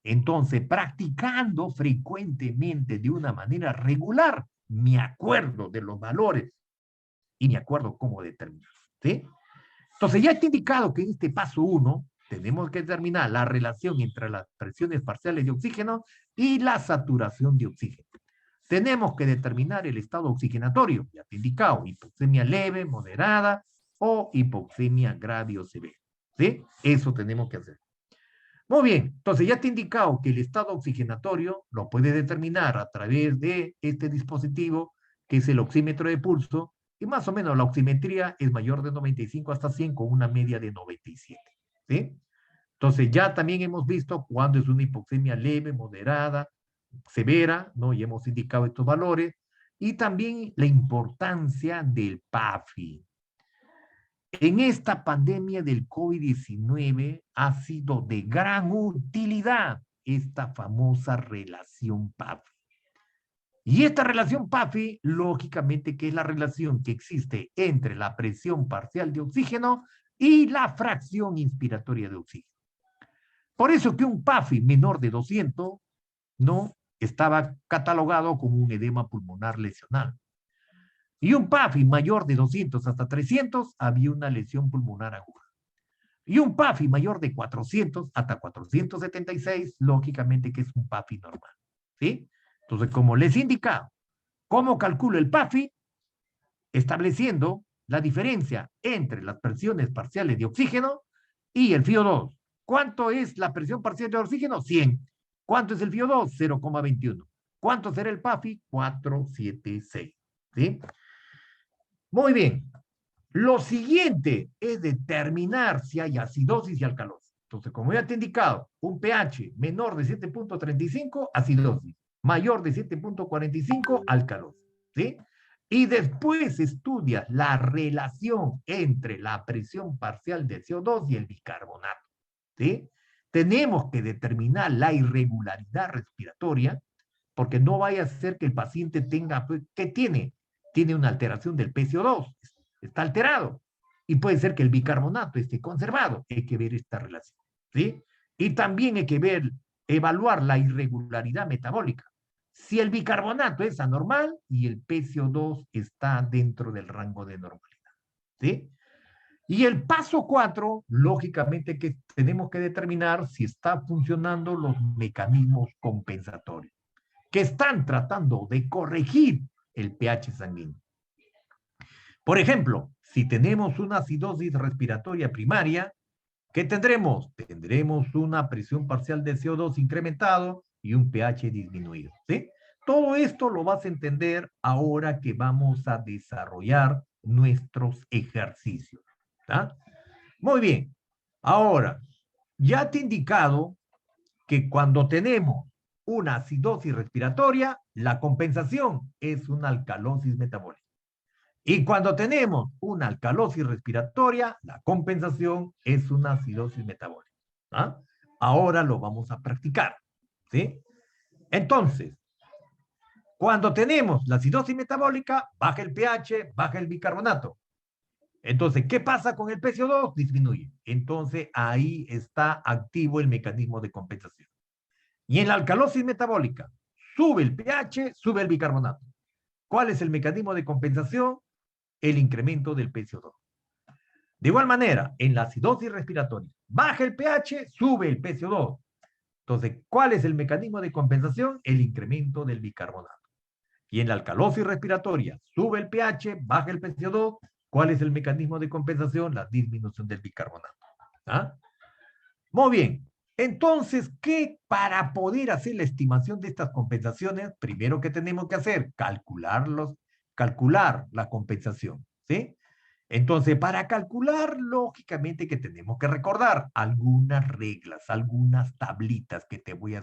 Entonces, practicando frecuentemente de una manera regular, me acuerdo de los valores y me acuerdo cómo determinar. ¿Sí? Entonces, ya te he indicado que en este paso 1 tenemos que determinar la relación entre las presiones parciales de oxígeno y la saturación de oxígeno. Tenemos que determinar el estado oxigenatorio, ya te he indicado, hipoxemia leve, moderada o hipoxemia grave o severa. ¿Sí? Eso tenemos que hacer. Muy bien, entonces ya te he indicado que el estado oxigenatorio lo puede determinar a través de este dispositivo, que es el oxímetro de pulso, y más o menos la oximetría es mayor de 95 hasta 100 con una media de 97. ¿Sí? Entonces ya también hemos visto cuándo es una hipoxemia leve, moderada, severa, ¿no? Y hemos indicado estos valores, y también la importancia del PAFI. En esta pandemia del COVID-19 ha sido de gran utilidad esta famosa relación PAFI. Y esta relación PAFI, lógicamente que es la relación que existe entre la presión parcial de oxígeno y la fracción inspiratoria de oxígeno. Por eso que un PAFI menor de 200 no estaba catalogado como un edema pulmonar lesional. Y un PAFI mayor de 200 hasta 300 había una lesión pulmonar aguda. Y un PAFI mayor de 400 hasta 476, lógicamente que es un PAFI normal. ¿Sí? Entonces, como les he indicado, ¿cómo calculo el PAFI? Estableciendo la diferencia entre las presiones parciales de oxígeno y el FiO2. ¿Cuánto es la presión parcial de oxígeno? 100. ¿Cuánto es el FiO2? 0,21. ¿Cuánto será el PAFI? 476. ¿Sí? Muy bien. Lo siguiente es determinar si hay acidosis y alcalosis. Entonces, como ya te he indicado, un pH menor de 7.35, acidosis. Mayor de 7.45, alcalosis. ¿Sí? Y después estudia la relación entre la presión parcial de CO2 y el bicarbonato. ¿Sí? Tenemos que determinar la irregularidad respiratoria, porque no vaya a ser que el paciente tenga, ¿qué tiene? Tiene una alteración del PCO2, está alterado. Y puede ser que el bicarbonato esté conservado. Hay que ver esta relación. ¿Sí? Y también hay que ver, evaluar la irregularidad metabólica. Si el bicarbonato es anormal y el PCO2 está dentro del rango de normalidad. ¿Sí? Y el paso 4, lógicamente que tenemos que determinar si están funcionando los mecanismos compensatorios, que están tratando de corregir el pH sanguíneo. Por ejemplo, si tenemos una acidosis respiratoria primaria, ¿qué tendremos? Tendremos una presión parcial de CO2 incrementado y un pH disminuido, ¿sí? Todo esto lo vas a entender ahora que vamos a desarrollar nuestros ejercicios. ¿Tá? Muy bien. Ahora, ya te he indicado que cuando tenemos una acidosis respiratoria, la compensación es una alcalosis metabólica. Y cuando tenemos una alcalosis respiratoria, la compensación es una acidosis metabólica. ¿Ah? Ahora lo vamos a practicar. ¿Sí? Entonces, cuando tenemos la acidosis metabólica, baja el pH, baja el bicarbonato. Entonces, ¿qué pasa con el PCO2? Disminuye. Entonces, ahí está activo el mecanismo de compensación. Y en la alcalosis metabólica, sube el pH, sube el bicarbonato. ¿Cuál es el mecanismo de compensación? El incremento del PCO2. De igual manera, en la acidosis respiratoria, baja el pH, sube el PCO2. Entonces, ¿cuál es el mecanismo de compensación? El incremento del bicarbonato. Y en la alcalosis respiratoria, sube el pH, baja el PCO2. ¿Cuál es el mecanismo de compensación? La disminución del bicarbonato. ¿Ah? Muy bien. Entonces, ¿qué para poder hacer la estimación de estas compensaciones? Primero que tenemos que hacer, calcular la compensación, ¿sí? Entonces, para calcular, lógicamente que tenemos que recordar algunas reglas, algunas tablitas que te voy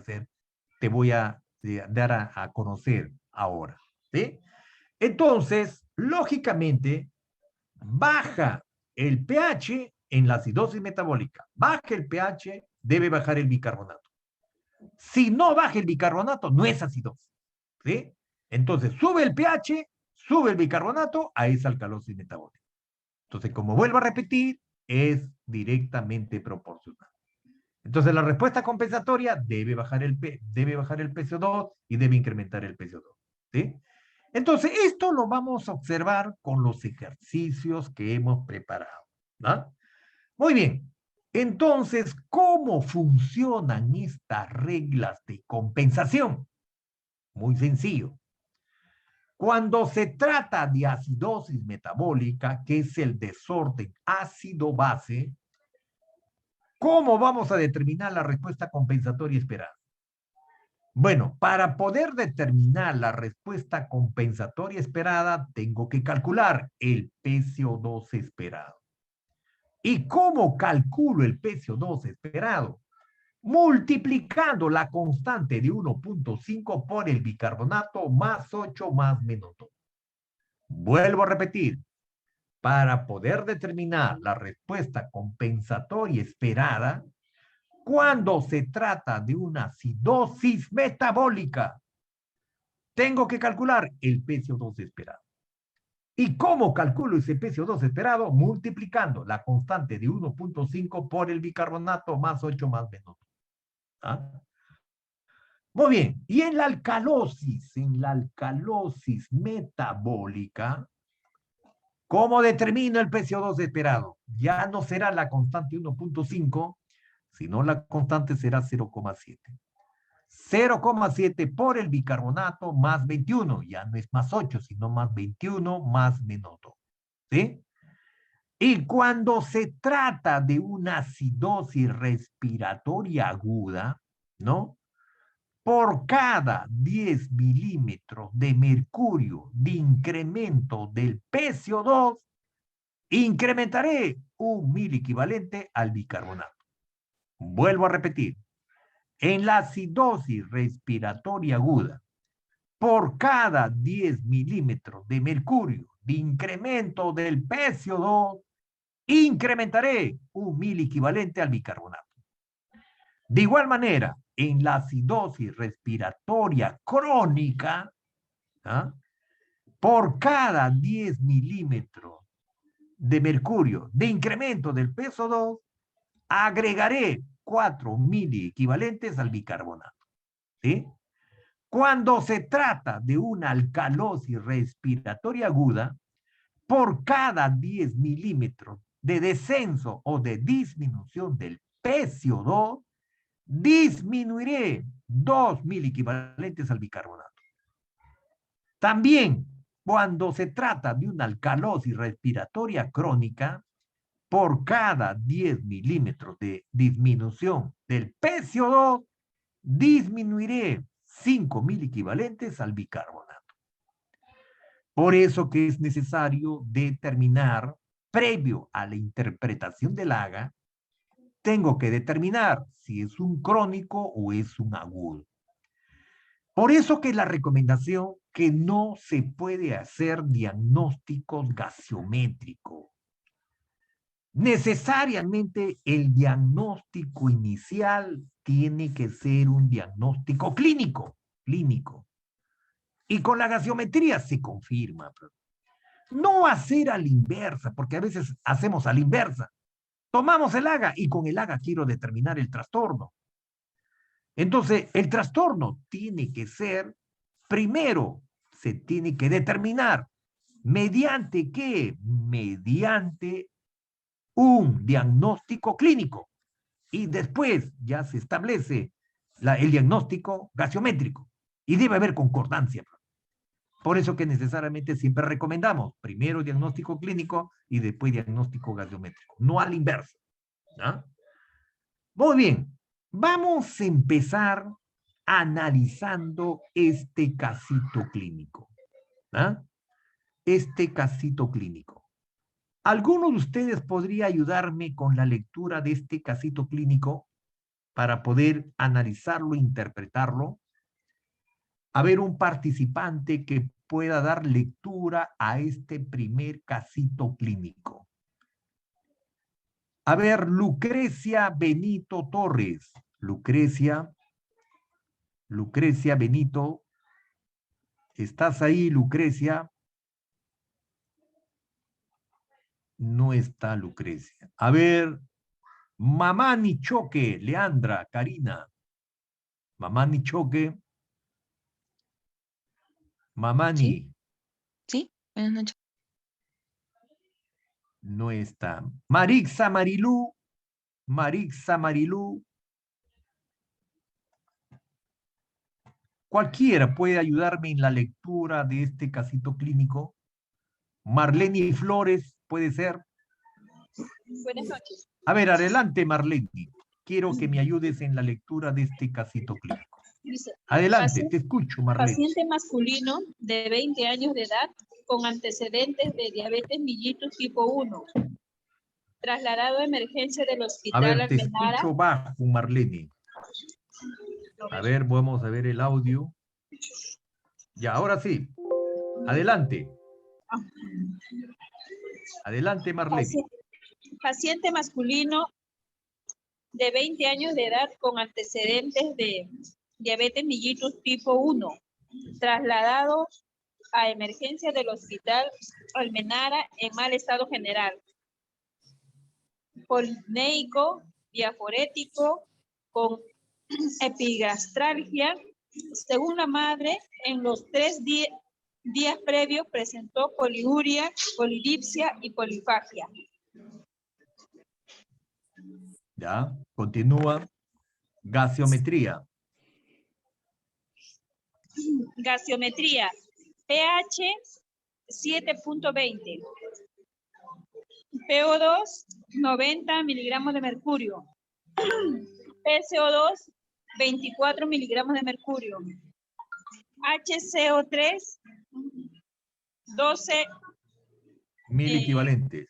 a dar a conocer ahora, ¿sí? Entonces, lógicamente, baja el pH en la acidosis metabólica. Baja el pH, debe bajar el bicarbonato. Si no baja el bicarbonato, no es acidosis. ¿Sí? Entonces, sube el pH, sube el bicarbonato, a esa alcalosis metabólica. Entonces, como vuelvo a repetir, es directamente proporcional. Entonces, la respuesta compensatoria debe bajar el PCO2 y debe incrementar el PCO2. ¿Sí? Entonces, esto lo vamos a observar con los ejercicios que hemos preparado. ¿No? Muy bien. Entonces, ¿cómo funcionan estas reglas de compensación? Muy sencillo. Cuando se trata de acidosis metabólica, que es el desorden ácido-base, ¿cómo vamos a determinar la respuesta compensatoria esperada? Bueno, para poder determinar la respuesta compensatoria esperada, tengo que calcular el PCO2 esperado. ¿Y cómo calculo el PCO2 esperado? Multiplicando la constante de 1.5 por el bicarbonato más 8 más menos 2. Vuelvo a repetir, para poder determinar la respuesta compensatoria esperada, cuando se trata de una acidosis metabólica, tengo que calcular el PCO2 esperado. ¿Y cómo calculo ese PCO2 esperado? Multiplicando la constante de 1.5 por el bicarbonato más 8 más menos 2. ¿Ah? Muy bien. Y en la alcalosis metabólica, ¿cómo determino el PCO2 esperado? Ya no será la constante 1.5, sino la constante será 0,7. 0,7 por el bicarbonato más 21, ya no es más 8, sino más 21 más menos 2. ¿Sí? Y cuando se trata de una acidosis respiratoria aguda, ¿no? Por cada 10 milímetros de mercurio de incremento del PCO2, incrementaré un miliequivalente al bicarbonato. Vuelvo a repetir. En la acidosis respiratoria aguda, por cada 10 milímetros de mercurio de incremento del PCO2, incrementaré un miliequivalente al bicarbonato. De igual manera, en la acidosis respiratoria crónica, ¿ah? Por cada 10 milímetros de mercurio de incremento del PCO2, agregaré 4 miliequivalentes al bicarbonato. ¿Sí? Cuando se trata de una alcalosis respiratoria aguda, por cada 10 milímetros de descenso o de disminución del PCO2, disminuiré 2 miliequivalentes al bicarbonato. También, cuando se trata de una alcalosis respiratoria crónica, por cada 10 milímetros de disminución del PCO2, disminuiré 5.000 equivalentes al bicarbonato. Por eso que es necesario determinar, previo a la interpretación del AGA, tengo que determinar si es un crónico o es un agudo. Por eso que la recomendación que no se puede hacer diagnósticos gaseométricos. Necesariamente el diagnóstico inicial tiene que ser un diagnóstico clínico. Y con la gaseometría se confirma. No hacer a la inversa, porque a veces hacemos a la inversa. Tomamos el AGA y con el AGA quiero determinar el trastorno. Entonces, el trastorno tiene que ser, primero, se tiene que determinar. ¿Mediante qué? Mediante un diagnóstico clínico. Y después ya se establece el diagnóstico gaseométrico. Y debe haber concordancia. Por eso que necesariamente siempre recomendamos primero diagnóstico clínico y después diagnóstico gaseométrico. No al inverso. ¿No? Muy bien. Vamos a empezar analizando este casito clínico. ¿Ah? Este casito clínico. ¿Alguno de ustedes podría ayudarme con la lectura de este casito clínico para poder analizarlo e interpretarlo? A ver, un participante que pueda dar lectura a este primer casito clínico. A ver, Lucrecia Benito Torres. Lucrecia Benito. ¿Estás ahí, Lucrecia? No está Lucrecia. A ver, Mamá Nichoque, Leandra, Karina. Mamá Nichoque. Mamani. Sí, buenas noches. No está. Marixa Marilú. Marixa Marilú. Cualquiera puede ayudarme en la lectura de este casito clínico. Marlene Flores, puede ser. Buenas noches. A ver, adelante, Marlene. Quiero que me ayudes en la lectura de este casito clínico. Dice, Adelante, te escucho, Marlene. paciente masculino de 20 años de edad con antecedentes de diabetes mellitus tipo 1. Trasladado a emergencia del A hospital ver, te Almenara. escucho bajo, Marlene. A ver, vamos a ver el audio. Ya, ahora sí. Adelante. Adelante, Marlene. Paciente masculino de 20 años de edad con antecedentes de diabetes mellitus tipo 1. Trasladado a emergencia del hospital Almenara en mal estado general. Polineico, diaforético, con epigastralgia. Según la madre, en los 3 días previos presentó poliuria, polidipsia y polifagia. Ya, continúa. Gaseometría. Gaseometría, pH 7.20. PO2, 90 miligramos de mercurio. PCO2, 24 miligramos de mercurio. HCO3, 12 Mil equivalentes.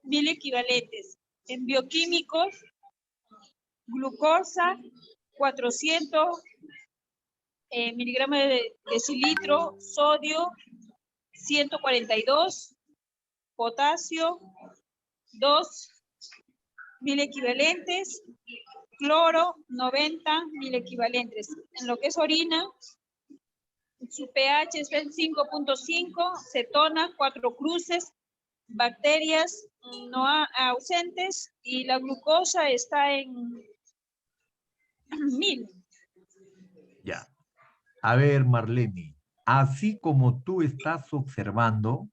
mil equivalentes. En bioquímicos, glucosa, 400 miligramos de decilitro, sodio, 142, potasio, 2.000 equivalentes, cloro, 90.000 equivalentes. En lo que es orina, su pH está en 5.5, cetona, 4 cruces, bacterias no ausentes y la glucosa está en 1000. Ya. A ver, Marlene, así como tú estás observando,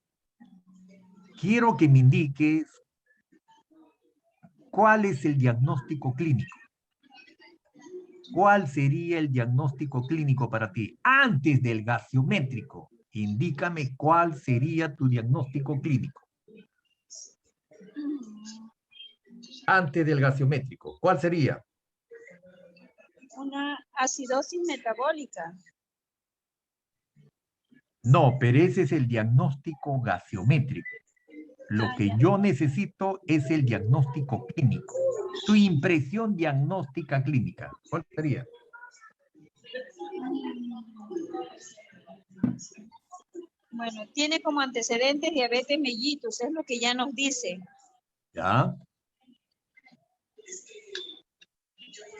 quiero que me indiques cuál es el diagnóstico clínico. ¿Cuál sería el diagnóstico clínico para ti? Antes del gaseométrico, indícame cuál sería tu diagnóstico clínico. Antes del gaseométrico, ¿cuál sería? Una acidosis metabólica. No, pero ese es el diagnóstico gaseométrico. Lo que yo necesito es el diagnóstico clínico. Tu impresión diagnóstica clínica. ¿Cuál sería? Bueno, tiene como antecedentes diabetes mellitus, es lo que ya nos dice. ¿Ya?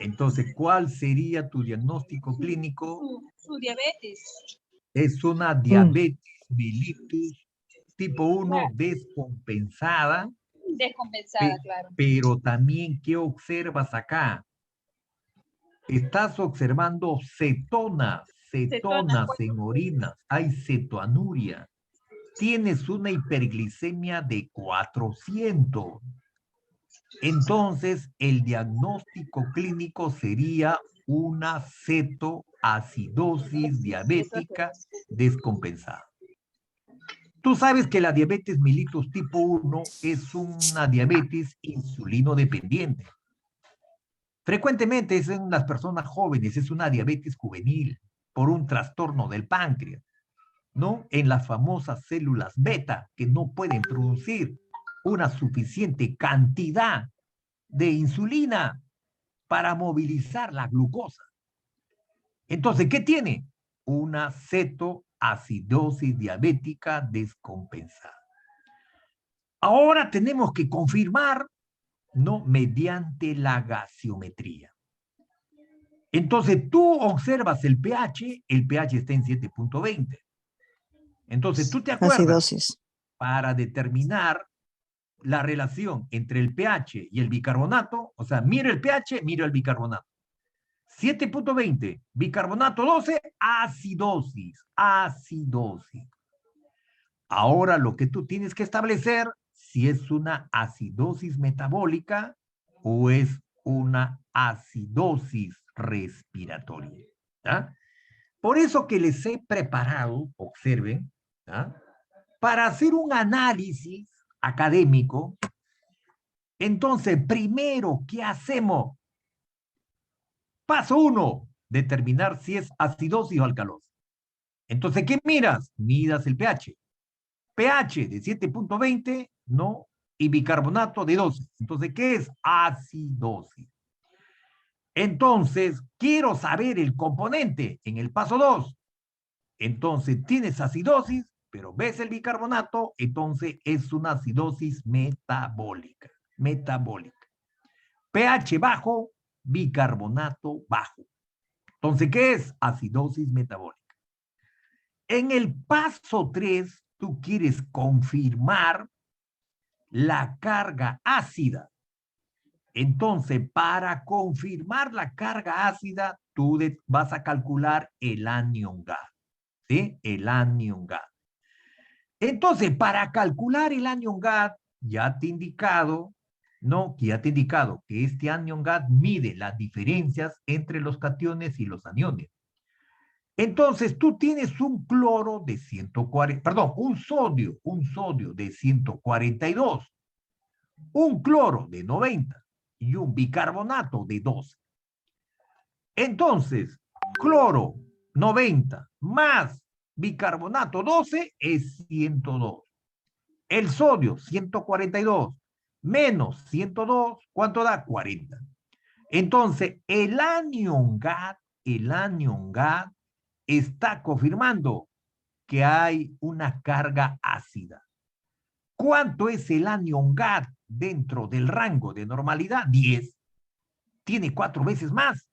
Entonces, ¿cuál sería tu diagnóstico clínico? Su diabetes. Es una diabetes mellitus tipo 1 descompensada. Descompensada, claro. Pero también, ¿qué observas acá? Estás observando cetonas en orinas, hay cetoanuria. Tienes una hiperglicemia de 400. Entonces, el diagnóstico clínico sería una cetoacidosis diabética descompensada. Tú sabes que la diabetes mellitus tipo 1 es una diabetes insulino dependiente. Frecuentemente es en las personas jóvenes, es una diabetes juvenil por un trastorno del páncreas, ¿no? En las famosas células beta que no pueden producir una suficiente cantidad de insulina para movilizar la glucosa. Entonces, ¿qué tiene? Una cetoacidosis diabética descompensada. Ahora tenemos que confirmar, ¿no? Mediante la gaseometría. Entonces, tú observas el pH está en 7.20. Entonces, tú te acuerdas, Acidosis. para determinar la relación entre el pH y el bicarbonato, o sea, miro el pH, miro el bicarbonato. 7.20, bicarbonato 12, acidosis. Ahora lo que tú tienes que establecer si es una acidosis metabólica o es una acidosis respiratoria. ¿Ya? Por eso que les he preparado, observen, ¿ya? Para hacer un análisis académico. Entonces, primero, ¿qué hacemos? Paso 1, determinar si es acidosis o alcalosis. Entonces, ¿qué miras? Miras el pH. pH de 7.20, ¿no? Y bicarbonato de 12. Entonces, ¿qué es acidosis? Entonces, quiero saber el componente en el paso 2. Entonces, tienes acidosis, pero ves el bicarbonato, entonces es una acidosis metabólica. pH bajo, bicarbonato bajo. Entonces, ¿qué es? Acidosis metabólica. En el paso 3, tú quieres confirmar la carga ácida. Entonces, para confirmar la carga ácida, tú vas a calcular el anion gas. ¿Sí? El anion gas. Entonces, para calcular el anion gas, ya te he indicado, ¿no? Que ya te he indicado que este anion gas mide las diferencias entre los cationes y los aniones. Entonces, tú tienes un cloro de 140, perdón, un sodio de 142, un cloro de 90 y un bicarbonato de 12. Entonces, cloro 90 más bicarbonato 12 es 102. El sodio 142 menos 102, ¿cuánto da? 40. Entonces, el anion gas está confirmando que hay una carga ácida. ¿Cuánto es el anion gas dentro del rango de normalidad? 10. Tiene 4 veces más.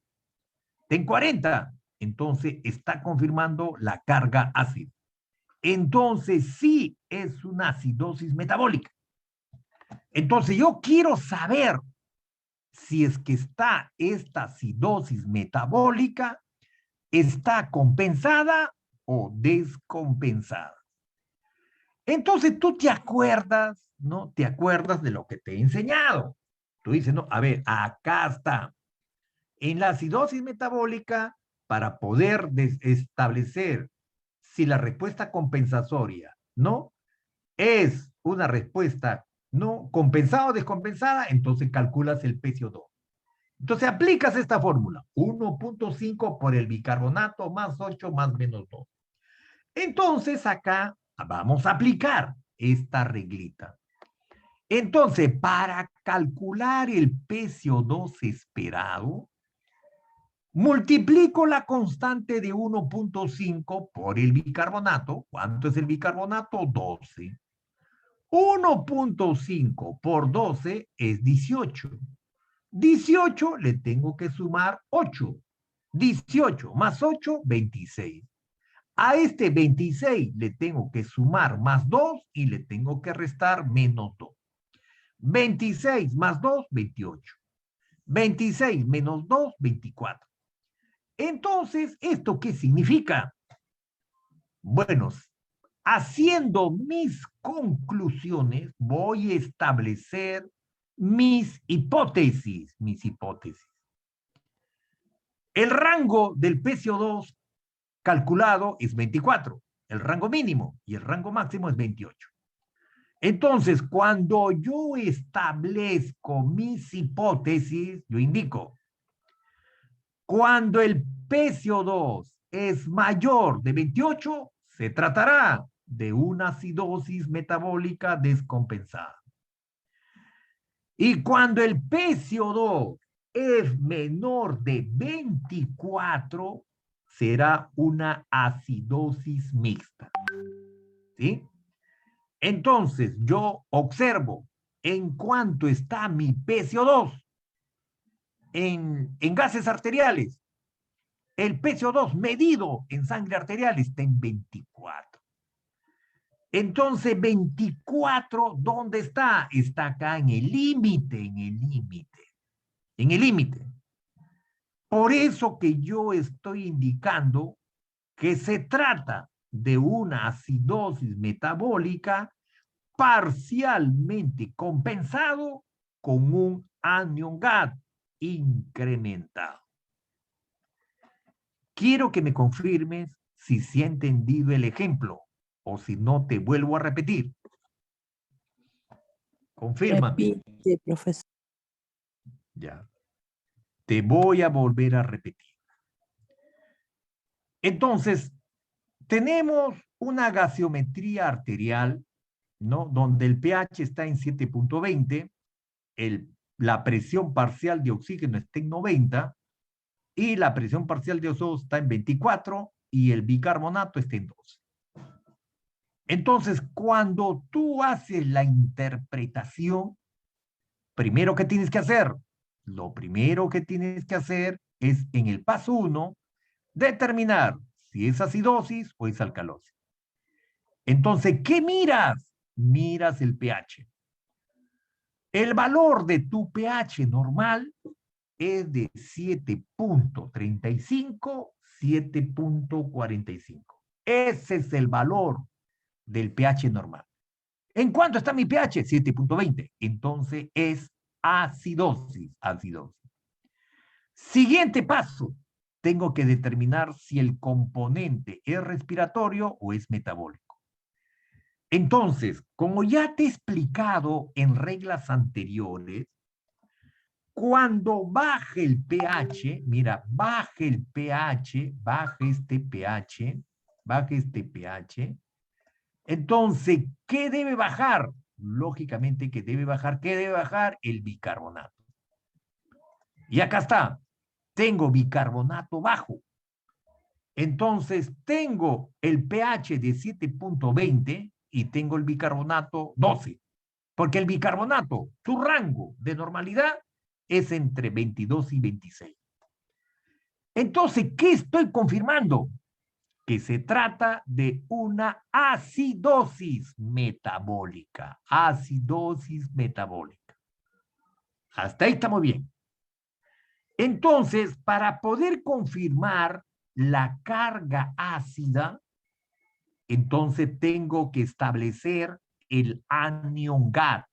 En 40. Entonces está confirmando la carga ácida. Entonces sí es una acidosis metabólica. Entonces yo quiero saber si es que está esta acidosis metabólica, está compensada o descompensada. Entonces tú te acuerdas, ¿no? Te acuerdas de lo que te he enseñado. Tú dices, no, a ver, acá está. En la acidosis metabólica, para poder establecer si la respuesta compensatoria, ¿no? Es una respuesta, ¿no? Compensada o descompensada, entonces calculas el PCO2. Entonces aplicas esta fórmula, 1.5 por el bicarbonato más 8 más menos 2. Entonces acá vamos a aplicar esta reglita. Entonces, para calcular el PCO2 esperado, multiplico la constante de 1.5 por el bicarbonato. ¿Cuánto es el bicarbonato? 12. 1.5 por 12 es 18. 18 le tengo que sumar 8. 18 más 8, 26. A este 26 le tengo que sumar más 2 y le tengo que restar menos 2. 26 más 2, 28. 26 menos 2, 24. Entonces, ¿esto qué significa? Bueno, haciendo mis conclusiones, voy a establecer mis hipótesis. El rango del PCO2 calculado es 24, el rango mínimo, y el rango máximo es 28. Entonces, cuando yo establezco mis hipótesis, yo indico, cuando el PCO2 es mayor de 28, se tratará de una acidosis metabólica descompensada. Y cuando el PCO2 es menor de 24, será una acidosis mixta. ¿Sí? Entonces, yo observo en cuánto está mi PCO2 en gases arteriales. El PCO2 medido en sangre arterial está en 24. Entonces, 24, ¿dónde está? Está acá en el límite, en el límite. Por eso que yo estoy indicando que se trata de una acidosis metabólica parcialmente compensado con un anion GAD incrementado. Quiero que me confirmes si se ha entendido el ejemplo o si no te vuelvo a repetir. Confirma. Repite, profesor. Ya. Te voy a volver a repetir. Entonces, tenemos una gaseometría arterial, ¿no? Donde el pH está en 7.20, la presión parcial de oxígeno está en 90 y la presión parcial de O2 está en 24 y el bicarbonato está en 12. Entonces, cuando tú haces la interpretación, primero que tienes que hacer, lo primero que tienes que hacer es en el paso 1, determinar si es acidosis o es alcalosis. Entonces, ¿qué miras? Miras el pH. El valor de tu pH normal es de 7.35, 7.45. Ese es el valor del pH normal. ¿En cuánto está mi pH? 7.20. Entonces es acidosis. Siguiente paso. Tengo que determinar si el componente es respiratorio o es metabólico. Entonces, como ya te he explicado en reglas anteriores, cuando baje el pH, mira, baje el pH, baje este pH, entonces, ¿qué debe bajar? Lógicamente que debe bajar, ¿qué debe bajar? El bicarbonato. Y acá está, tengo bicarbonato bajo. Entonces, tengo el pH de 7.20 y tengo el bicarbonato 12. Porque el bicarbonato, su rango de normalidad es entre 22 y 26. Entonces, ¿qué estoy confirmando? Que se trata de una acidosis metabólica. Acidosis metabólica. Hasta ahí estamos bien. Entonces, para poder confirmar la carga ácida, entonces tengo que establecer el anion GAD.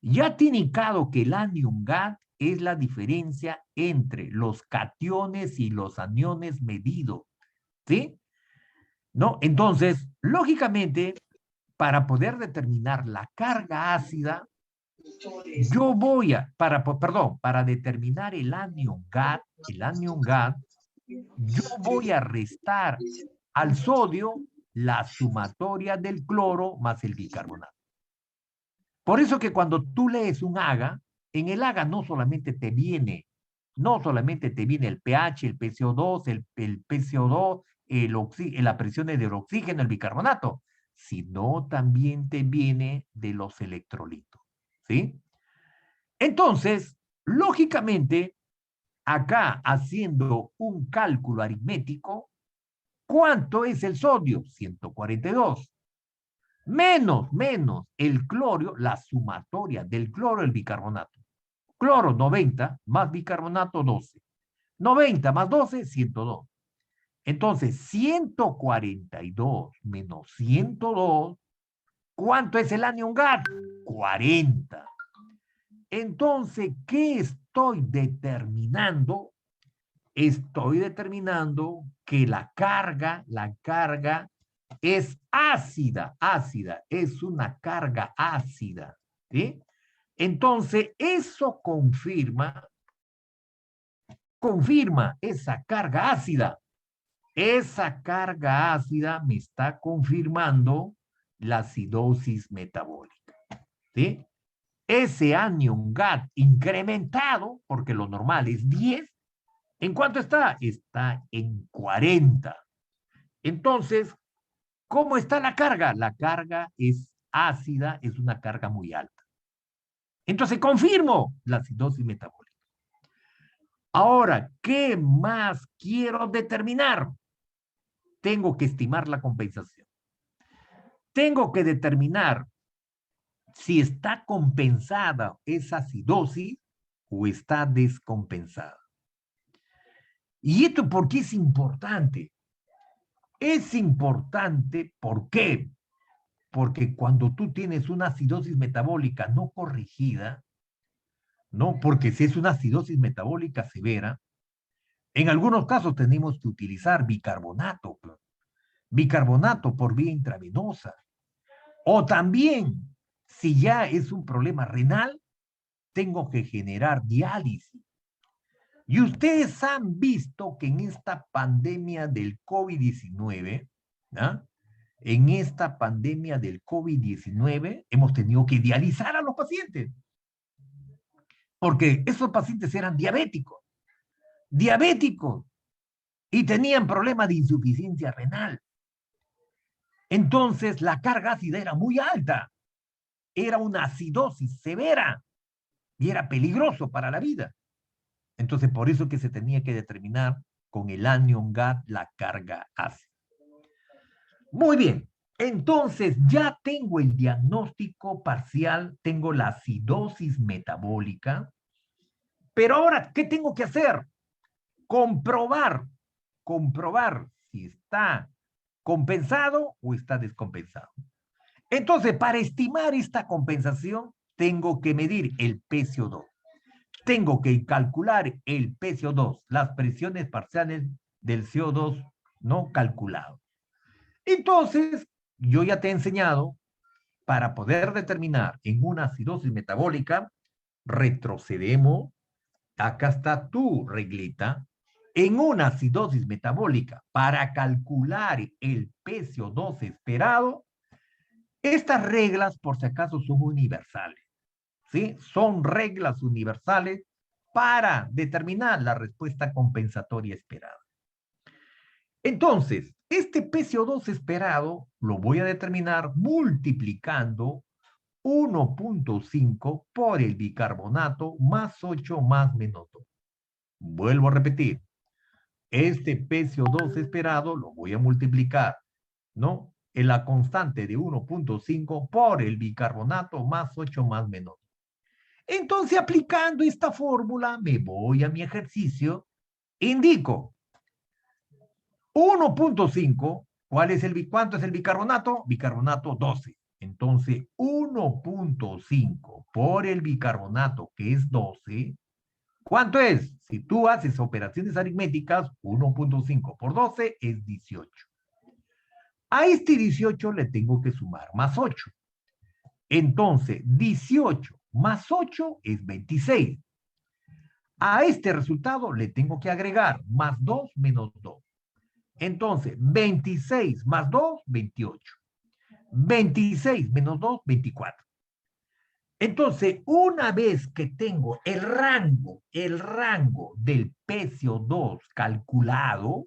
Ya te he indicado que el anion GAD es la diferencia entre los cationes y los aniones medidos, ¿sí? ¿No? Entonces, lógicamente, para poder determinar la carga ácida, Yo voy a, para determinar el anion GAD, yo voy a restar al sodio la sumatoria del cloro más el bicarbonato. Por eso que cuando tú lees un AGA, en el AGA no solamente te viene el pH, el PCO2, el PCO2, la presión del oxígeno, el bicarbonato, sino también te viene de los electrolitos, ¿sí? Entonces, lógicamente, acá haciendo un cálculo aritmético, ¿cuánto es el sodio? 142. Menos el cloro, la sumatoria del cloro y el bicarbonato. Cloro 90 más bicarbonato 12. 90 más 12, 102. Entonces, 142 menos 102, ¿cuánto es el anion GAD? 40. Entonces, ¿qué estoy determinando? Estoy determinando que la carga es ácida, es una carga ácida, ¿sí? Entonces, eso confirma esa carga ácida. Esa carga ácida me está confirmando la acidosis metabólica, ¿sí? Ese anion GAD incrementado, porque lo normal es 10, ¿en cuánto está? Está en 40. Entonces, ¿cómo está la carga? La carga es ácida, es una carga muy alta. Entonces, confirmo la acidosis metabólica. Ahora, ¿qué más quiero determinar? Tengo que estimar la compensación. Tengo que determinar si está compensada esa acidosis o está descompensada. ¿Y esto por qué es importante? Es importante, ¿por qué? Porque cuando tú tienes una acidosis metabólica no corregida, ¿no? Porque si es una acidosis metabólica severa, en algunos casos tenemos que utilizar bicarbonato por vía intravenosa. O también, si ya es un problema renal, tengo que generar diálisis. Y ustedes han visto que en esta pandemia del COVID-19, ¿no? En esta pandemia del COVID-19 hemos tenido que dializar a los pacientes. Porque esos pacientes eran diabéticos, y tenían problemas de insuficiencia renal. Entonces la carga ácida era muy alta, era una acidosis severa y era peligroso para la vida. Entonces por eso que se tenía que determinar con el anion GAD la carga ácida. Muy bien, entonces ya tengo el diagnóstico parcial, tengo la acidosis metabólica, pero ahora, ¿qué tengo que hacer? Comprobar si está compensado o está descompensado. Entonces, para estimar esta compensación, tengo que medir el PCO2. Tengo que calcular el PCO2, las presiones parciales del CO2 no calculado. Entonces, yo ya te he enseñado, para poder determinar en una acidosis metabólica, retrocedemos, acá está tu reglita, en una acidosis metabólica, para calcular el PCO2 esperado, estas reglas, por si acaso, son universales, ¿sí? Son reglas universales para determinar la respuesta compensatoria esperada. Entonces, este PCO2 esperado lo voy a determinar multiplicando 1.5 por el bicarbonato más 8 más menos 2. Vuelvo a repetir, este PCO2 esperado lo voy a multiplicar, ¿no? En la constante de 1.5 por el bicarbonato más 8 más menos 2. Entonces, aplicando esta fórmula, me voy a mi ejercicio, indico 1.5, ¿cuánto es el bicarbonato? Bicarbonato 12. Entonces, 1.5 por el bicarbonato, que es 12, ¿cuánto es? Si tú haces operaciones aritméticas, 1.5 por 12 es 18. A este 18 le tengo que sumar más 8. Entonces, 18 más 8 es 26. A este resultado le tengo que agregar más 2 menos 2. Entonces, 26 más 2, 28. 26 menos 2, 24. Entonces, una vez que tengo el rango del PCO2 calculado,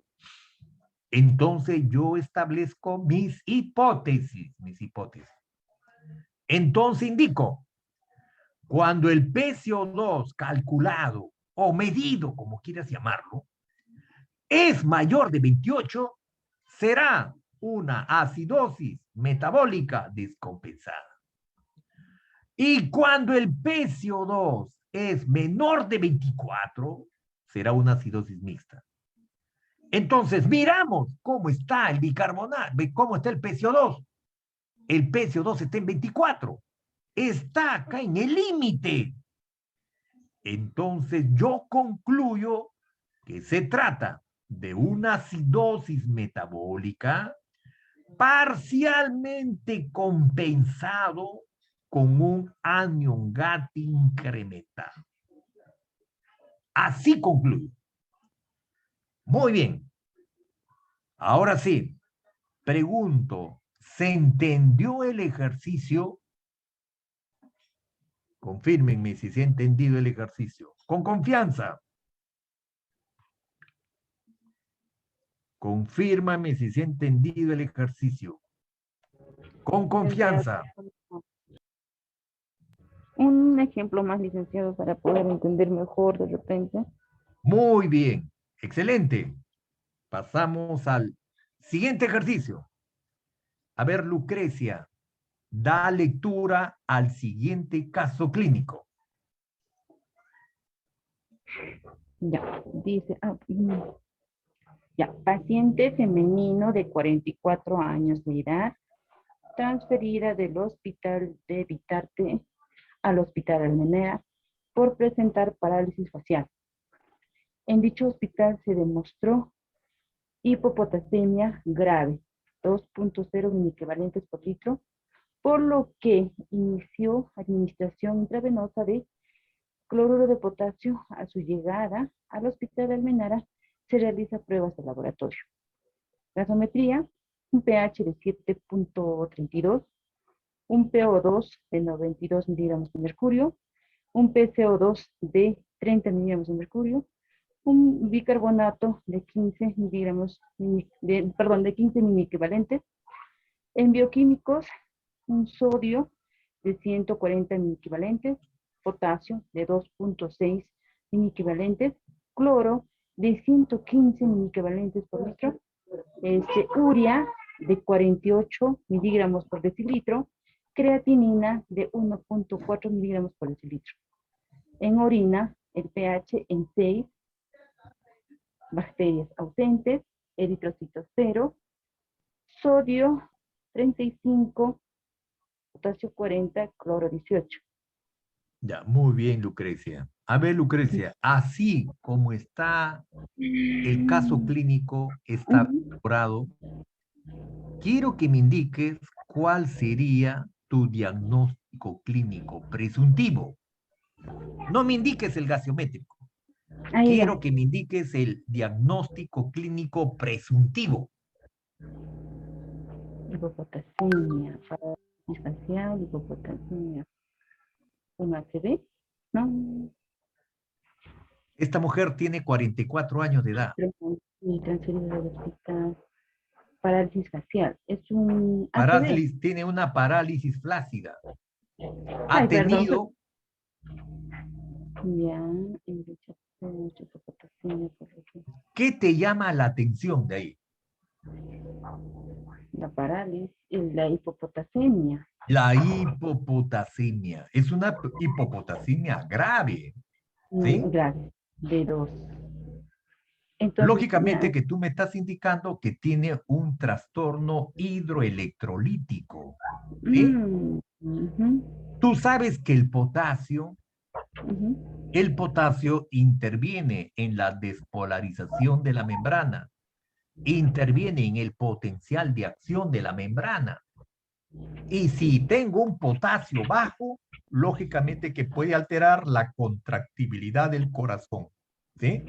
entonces yo establezco mis hipótesis. Entonces indico, cuando el PCO2 calculado o medido, como quieras llamarlo, es mayor de 28, será una acidosis metabólica descompensada. Y cuando el PCO2 es menor de 24, será una acidosis mixta. Entonces, miramos cómo está el bicarbonato, cómo está el PCO2. El PCO2 está en 24. Está acá en el límite. Entonces, yo concluyo que se trata de una acidosis metabólica parcialmente compensado con un anion GAT incrementado. Así concluyo. Muy bien. Ahora sí, pregunto, ¿se entendió el ejercicio? Confírmenme si se ha entendido el ejercicio. Con confianza. Confírmame si se ha entendido el ejercicio. Con confianza. Un ejemplo más, licenciado, para poder entender mejor de repente. Muy bien. Excelente. Pasamos al siguiente ejercicio. A ver, Lucrecia, da lectura al siguiente caso clínico. Ya, dice, ya, paciente femenino de 44 años de edad, transferida del hospital de Vitarte al hospital Almenara por presentar parálisis facial. En dicho hospital se demostró hipopotasemia grave, 2.0 miliequivalentes por litro, por lo que inició administración intravenosa de cloruro de potasio. A su llegada al hospital de Almenara se realiza pruebas de laboratorio. Gasometría, un pH de 7.32, un PO2 de 92 miligramos de mercurio, un PCO2 de 30 miligramos de mercurio, un bicarbonato de 15 miligramos, de 15 miliequivalentes. En bioquímicos, un sodio de 140 miliequivalentes, potasio de 2.6 miliequivalentes, cloro de 115 miliequivalentes por litro, urea de 48 miligramos por decilitro, creatinina de 1.4 miligramos por decilitro. En orina, el pH en 6, bacterias ausentes, eritrocitos 0, sodio 35, potasio 40, cloro 18. Ya, muy bien, Lucrecia. A ver, Lucrecia, así como está el caso clínico elaborado, quiero que me indiques cuál sería tu diagnóstico clínico presuntivo. No me indiques el gaseométrico. Quiero que me indiques el diagnóstico clínico presuntivo. Hipopotasemia, parálisis facial, hipopotasemia. ¿Un ACV? No. Esta mujer tiene 44 años de edad. Y transferido del hospital. Parálisis facial. Es un Parálisis, ACV. tiene una parálisis flácida. Ha Ay, tenido... Ya, ¿Qué te llama la atención de ahí? la parálisis, la hipopotasemia. La hipopotasemia. Es una hipopotasemia grave. ¿Sí? Grave, de 2. Entonces, lógicamente que tú me estás indicando que tiene un trastorno hidroelectrolítico. ¿Sí? Tú sabes que el potasio interviene en la despolarización de la membrana, interviene en el potencial de acción de la membrana. Y si tengo un potasio bajo, lógicamente que puede alterar la contractibilidad del corazón. ¿Sí?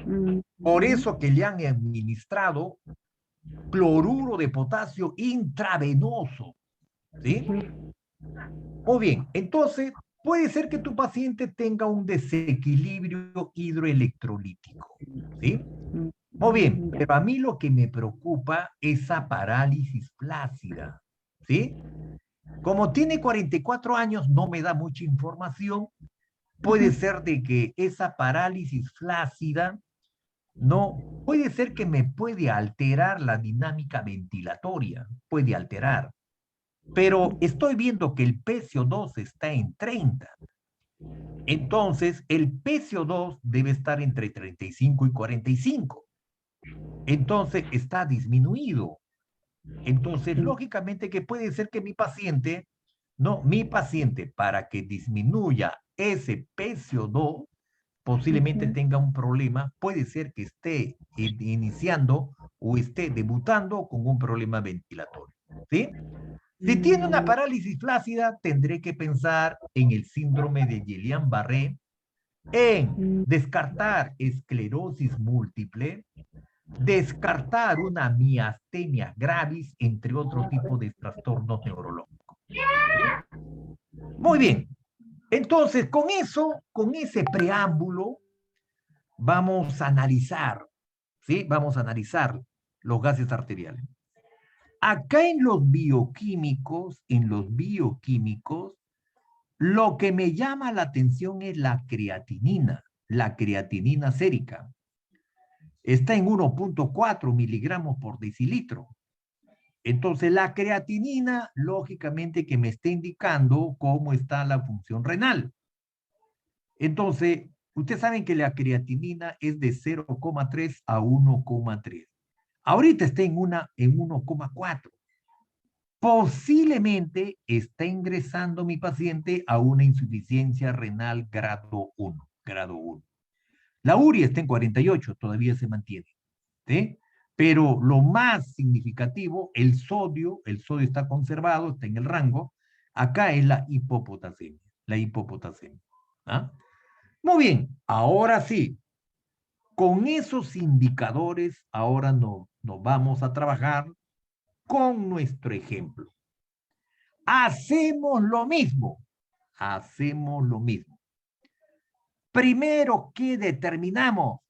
Por eso que le han administrado cloruro de potasio intravenoso. ¿Sí? Muy bien, entonces puede ser que tu paciente tenga un desequilibrio hidroelectrolítico. ¿Sí? Muy bien, pero a mí lo que me preocupa es esa parálisis flácida. ¿Sí? Como tiene 44 años, no me da mucha información. Puede ser de que esa parálisis flácida, no, puede ser que me puede alterar la dinámica ventilatoria, puede alterar. Pero estoy viendo que el PCO2 está en 30. Entonces, el PCO2 debe estar entre 35 y 45. Entonces, está disminuido. Entonces, lógicamente que puede ser que mi paciente, para que disminuya ese PCO2, posiblemente tenga un problema, puede ser que esté iniciando o esté debutando con un problema ventilatorio. ¿Sí? Si tiene una parálisis flácida, tendré que pensar en el síndrome de Guillain-Barré, en descartar esclerosis múltiple, descartar una miastenia gravis, entre otros tipos de trastornos neurológicos. Muy bien. Entonces, con eso, con ese preámbulo, vamos a analizar, ¿sí? Vamos a analizar los gases arteriales. Acá en los bioquímicos, lo que me llama la atención es la creatinina sérica. Está en 1.4 miligramos por decilitro. Entonces, la creatinina, lógicamente, que me está indicando cómo está la función renal. Entonces, ustedes saben que la creatinina es de 0,3 a 1,3. Ahorita está en 1,4. Posiblemente está ingresando mi paciente a una insuficiencia renal grado 1. La URI está en 48, todavía se mantiene. ¿Sí? Pero lo más significativo, el sodio está conservado, está en el rango. Acá es la hipopotasemia. ¿Ah? Muy bien, ahora sí. Con esos indicadores, ahora nos vamos a trabajar con nuestro ejemplo. Hacemos lo mismo. Primero, ¿qué determinamos?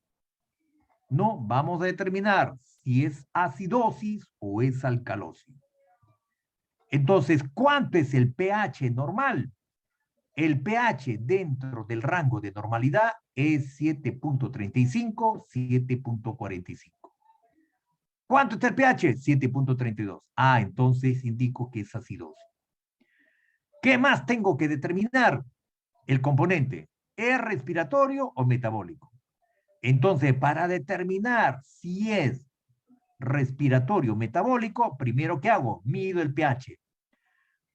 No, vamos a determinar si es acidosis o es alcalosis. Entonces, ¿cuánto es el pH normal? El pH dentro del rango de normalidad es 7.35, 7.45. ¿Cuánto está el pH? 7.32. Ah, entonces indico que es acidosis. ¿Qué más tengo que determinar? El componente, ¿es respiratorio o metabólico? Entonces, para determinar si es respiratorio o metabólico, primero, ¿qué hago? Mido el pH.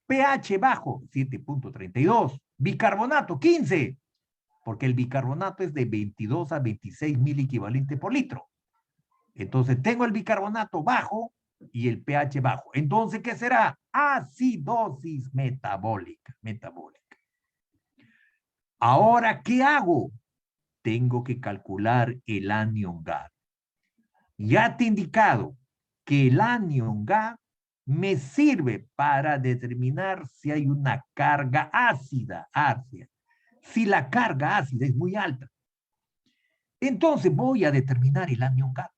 pH bajo, 7.32. Bicarbonato, 15. Porque el bicarbonato es de 22 a 26 miliequivalentes por litro. Entonces, tengo el bicarbonato bajo y el pH bajo. Entonces, ¿qué será? Acidosis metabólica. Ahora, ¿qué hago? Tengo que calcular el anion GAD. Ya te he indicado que el anion GAD me sirve para determinar si hay una carga ácida. Si la carga ácida es muy alta. Entonces voy a determinar el anion GAD.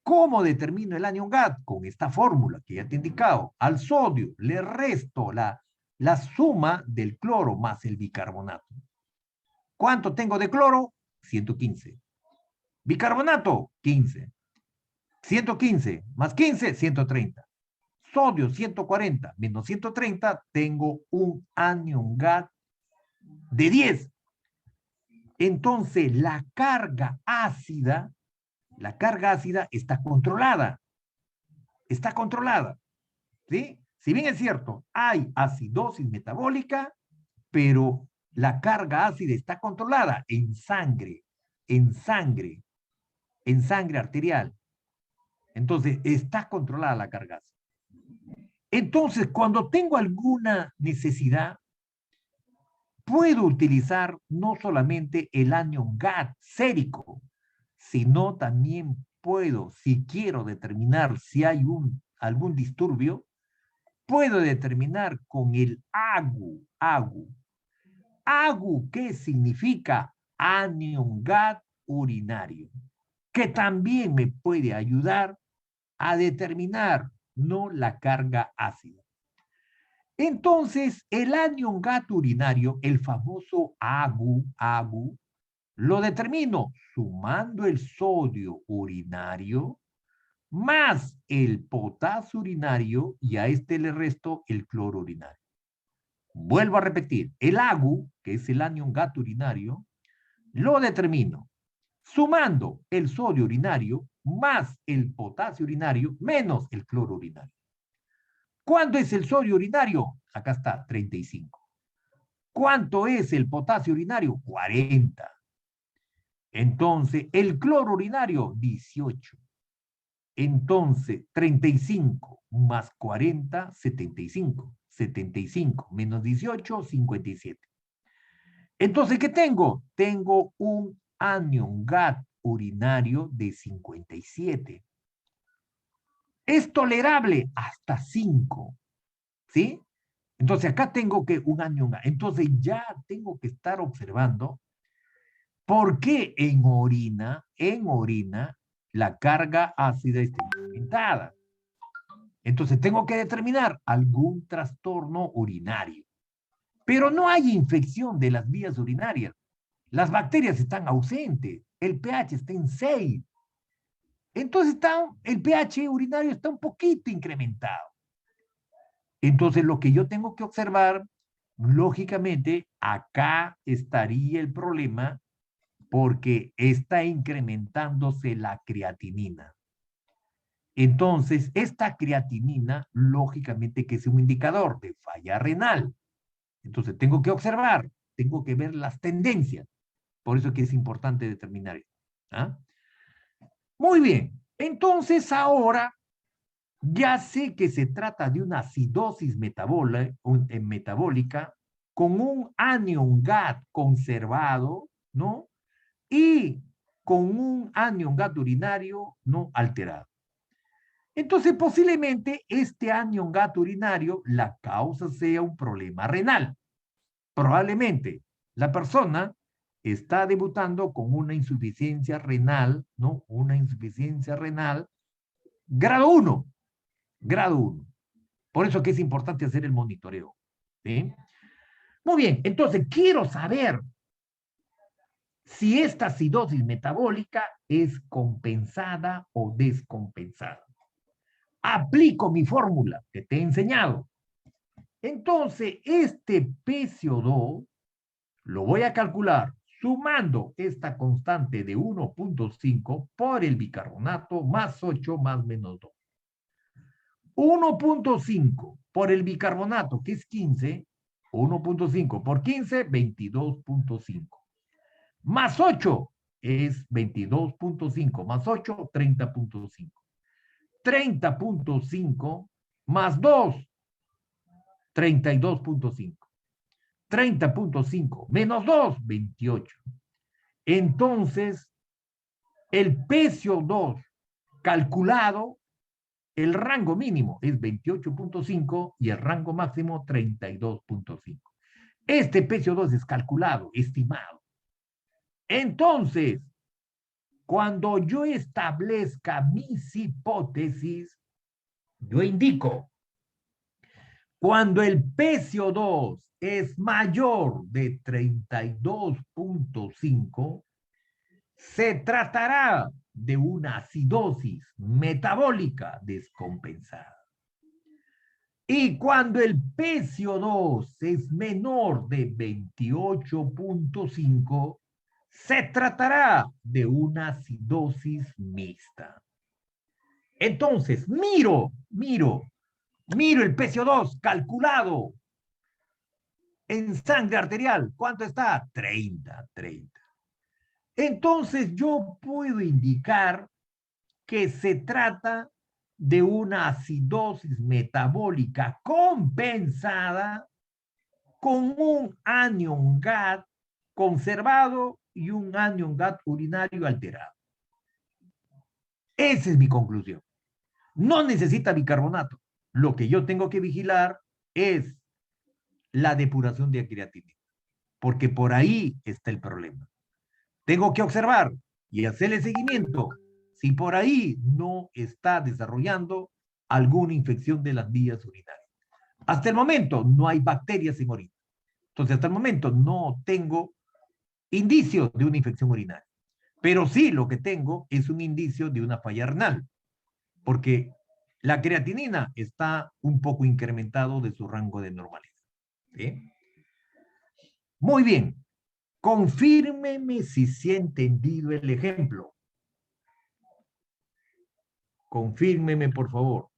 ¿Cómo determino el anion GAD? Con esta fórmula que ya te he indicado. Al sodio le resto la suma del cloro más el bicarbonato. ¿Cuánto tengo de cloro? 115. Bicarbonato, 15. 115 más 15, 130. Sodio, 140 menos 130, tengo un anion GAD de 10. Entonces, la carga ácida está controlada. ¿Sí? Si bien es cierto, hay acidosis metabólica, pero la carga ácida está controlada en sangre arterial. Entonces, está controlada la carga ácida. Entonces, cuando tengo alguna necesidad, puedo utilizar no solamente el anion GAT sérico, sino también puedo, si quiero determinar si hay algún disturbio, puedo determinar con el AGU. AGU, ¿qué significa? Anion GAT urinario, que también me puede ayudar a determinar no la carga ácida. Entonces, el anion GAT urinario, el famoso AGU, lo determino sumando el sodio urinario más el potasio urinario y a este le resto el cloro urinario. Vuelvo a repetir, el AGU, que es el anion GAT urinario, lo determino sumando el sodio urinario más el potasio urinario menos el cloro urinario. ¿Cuánto es el sodio urinario? Acá está, 35. ¿Cuánto es el potasio urinario? 40. Entonces, el cloro urinario, 18. Entonces, 35 más 40, 75. 75 menos 18, 57. Entonces, ¿qué tengo? Tengo un anion GAT urinario de 57. Es tolerable hasta 5. ¿Sí? Entonces, acá tengo que un anion GAT. Entonces, ya tengo que estar observando por qué en orina, la carga ácida está incrementada. Entonces, tengo que determinar algún trastorno urinario. Pero no hay infección de las vías urinarias. Las bacterias están ausentes. El pH está en 6. Entonces, el pH urinario está un poquito incrementado. Entonces, lo que yo tengo que observar, lógicamente, acá estaría el problema porque está incrementándose la creatinina. Entonces, esta creatinina, lógicamente que es un indicador de falla renal. Entonces, tengo que observar, tengo que ver las tendencias. Por eso que es importante determinar esto. ¿Ah? Muy bien. Entonces, ahora ya sé que se trata de una acidosis metabólica con un anion GAT conservado, ¿no? Y con un anion GAT urinario no alterado. Entonces, posiblemente este anion GAT urinario, la causa sea un problema renal. Probablemente la persona está debutando con una insuficiencia renal, ¿no? Una insuficiencia renal grado 1. Grado 1. Por eso que es importante hacer el monitoreo. ¿Sí? Muy bien, entonces quiero saber si esta acidosis metabólica es compensada o descompensada. Aplico mi fórmula que te he enseñado. Entonces, este PCO2 lo voy a calcular sumando esta constante de 1.5 por el bicarbonato más 8 más menos 2. 1.5 por el bicarbonato, que es 15, 1.5 por 15, 22.5. Más 8 es 22.5, más 8, 30.5. 30.5 más 2, 32.5. 30.5 menos 2, 28. Entonces, el PCO2 calculado, el rango mínimo es 28.5 y el rango máximo 32.5. Este PCO2 es calculado, estimado. Entonces, cuando yo establezca mis hipótesis, yo indico, cuando el PCO2 es mayor de 32.5, se tratará de una acidosis metabólica descompensada. Y cuando el PCO2 es menor de 28.5, se tratará de una acidosis mixta. Entonces, miro el PCO2 calculado en sangre arterial. ¿Cuánto está? 30. Entonces, yo puedo indicar que se trata de una acidosis metabólica compensada con un anion GAD conservado y un anion GAD urinario alterado. Esa es mi conclusión. No necesita bicarbonato. Lo que yo tengo que vigilar es la depuración de creatinina, porque por ahí está el problema. Tengo que observar y hacerle seguimiento si por ahí no está desarrollando alguna infección de las vías urinarias. Hasta el momento no hay bacterias en orina. Entonces, hasta el momento no tengo indicios de una infección urinaria. Pero sí lo que tengo es un indicio de una falla renal, porque la creatinina está un poco incrementado de su rango de normalidad. ¿Sí? Muy bien. Confírmeme si se ha entendido el ejemplo. Confírmeme, por favor.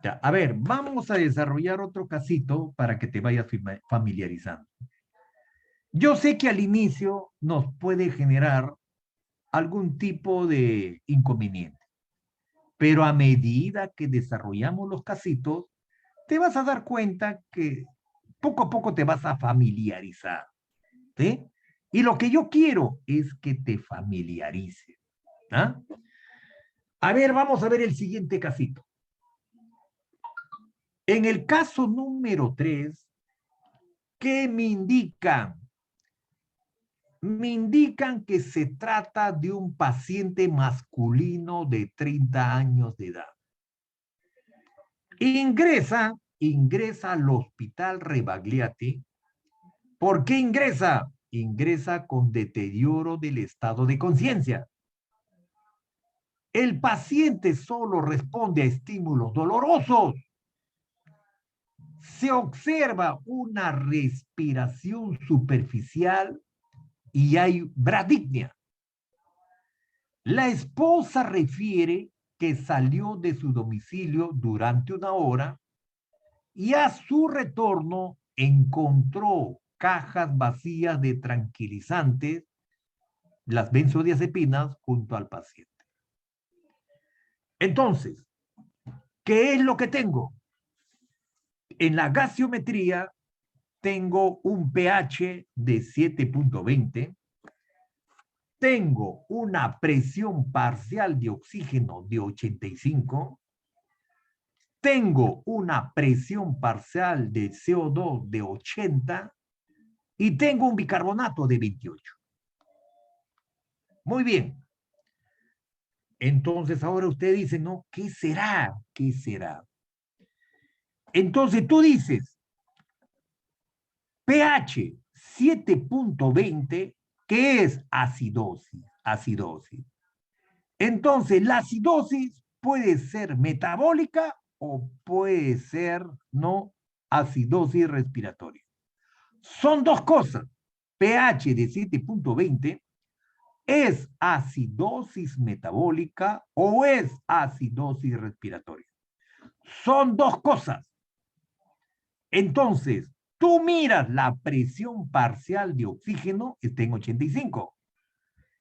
Ya, a ver, vamos a desarrollar otro casito para que te vayas familiarizando. Yo sé que al inicio nos puede generar algún tipo de inconveniente, pero a medida que desarrollamos los casitos, te vas a dar cuenta que poco a poco te vas a familiarizar, ¿sí? Y lo que yo quiero es que te familiarices, ¿ah? A ver, vamos a ver el siguiente casito. En el caso número 3, ¿qué me indican? Me indican que se trata de un paciente masculino de 30 años de edad. Ingresa al hospital Rebagliati. ¿Por qué ingresa? Ingresa con deterioro del estado de conciencia. El paciente solo responde a estímulos dolorosos. Se observa una respiración superficial y hay bradypnia. La esposa refiere que salió de su domicilio durante una hora y a su retorno encontró cajas vacías de tranquilizantes, las benzodiazepinas, junto al paciente. Entonces, ¿qué es lo que tengo? En la gaseometría tengo un pH de 7.20, tengo una presión parcial de oxígeno de 85, tengo una presión parcial de CO2 de 80 y tengo un bicarbonato de 28. Muy bien. Entonces ahora usted dice, no, ¿qué será? ¿Qué será? Entonces tú dices, pH 7.20, ¿qué es acidosis? Acidosis. Entonces, la acidosis puede ser metabólica o puede ser no acidosis respiratoria. Son dos cosas. pH de 7.20 es acidosis metabólica o es acidosis respiratoria. Son dos cosas. Entonces, tú miras la presión parcial de oxígeno, está en 85.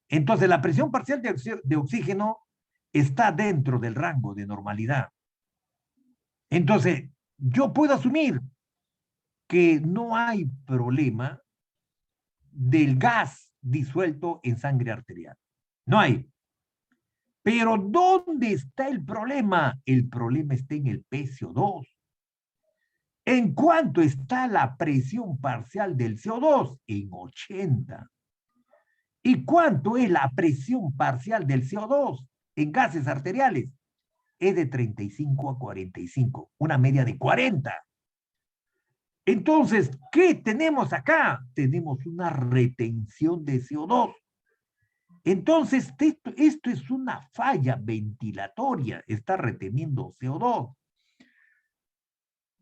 Entonces, la presión parcial de oxígeno está dentro del rango de normalidad. Entonces, yo puedo asumir que no hay problema del gas disuelto en sangre arterial. No hay. Pero ¿dónde está el problema? El problema está en el PCO2. ¿En cuánto está la presión parcial del CO2? En 80. ¿Y cuánto es la presión parcial del CO2 en gases arteriales? Es de 35 a 45, una media de 40. Entonces, ¿qué tenemos acá? Tenemos una retención de CO2. Entonces, esto es una falla ventilatoria, está reteniendo CO2.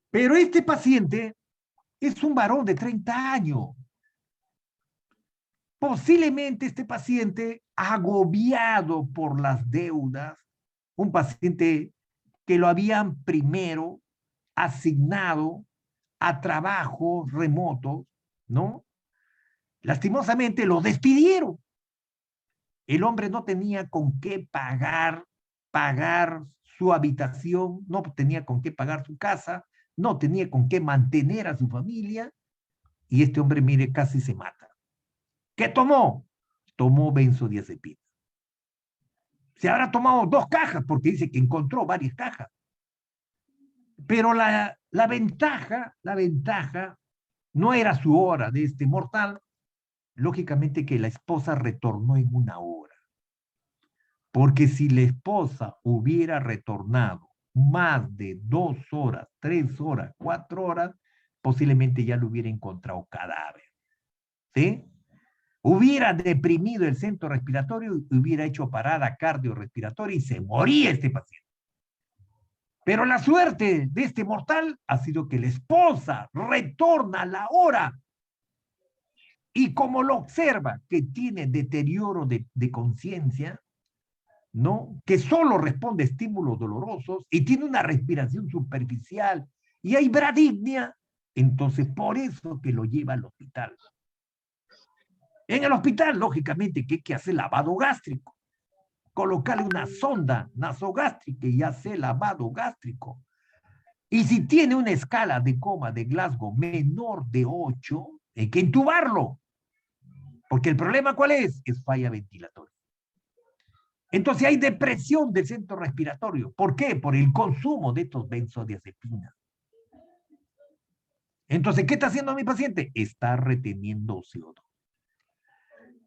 Pero este paciente es un varón de 30 años. Posiblemente este paciente, agobiado por las deudas, un paciente que lo habían primero asignado a trabajos remotos, ¿no? Lastimosamente lo despidieron. El hombre no tenía con qué pagar su habitación, no tenía con qué pagar su casa, no tenía con qué mantener a su familia, y este hombre, mire, casi se mata. ¿Qué tomó? Tomó benzodiazepina. Se habrá tomado 2 cajas, porque dice que encontró varias cajas. Pero la ventaja no era su hora de este mortal, lógicamente que la esposa retornó en 1 hora. Porque si la esposa hubiera retornado más de 2 horas, 3 horas, 4 horas, posiblemente ya lo hubiera encontrado cadáver. ¿Sí? Hubiera deprimido el centro respiratorio, hubiera hecho parada cardiorrespiratoria y se moría este paciente. Pero la suerte de este mortal ha sido que la esposa retorna a la hora y como lo observa que tiene deterioro de conciencia, ¿no? Que solo responde a estímulos dolorosos y tiene una respiración superficial y hay bradypnia, entonces por eso que lo lleva al hospital. En el hospital, lógicamente, que hay que hacer lavado gástrico, colocarle una sonda nasogástrica y hacer lavado gástrico. Y si tiene una escala de coma de Glasgow menor de 8, hay que intubarlo. Porque el problema, ¿cuál es? Es falla ventilatoria. Entonces hay depresión del centro respiratorio. ¿Por qué? Por el consumo de estos benzodiazepinas. Entonces, ¿qué está haciendo mi paciente? Está reteniendo CO2.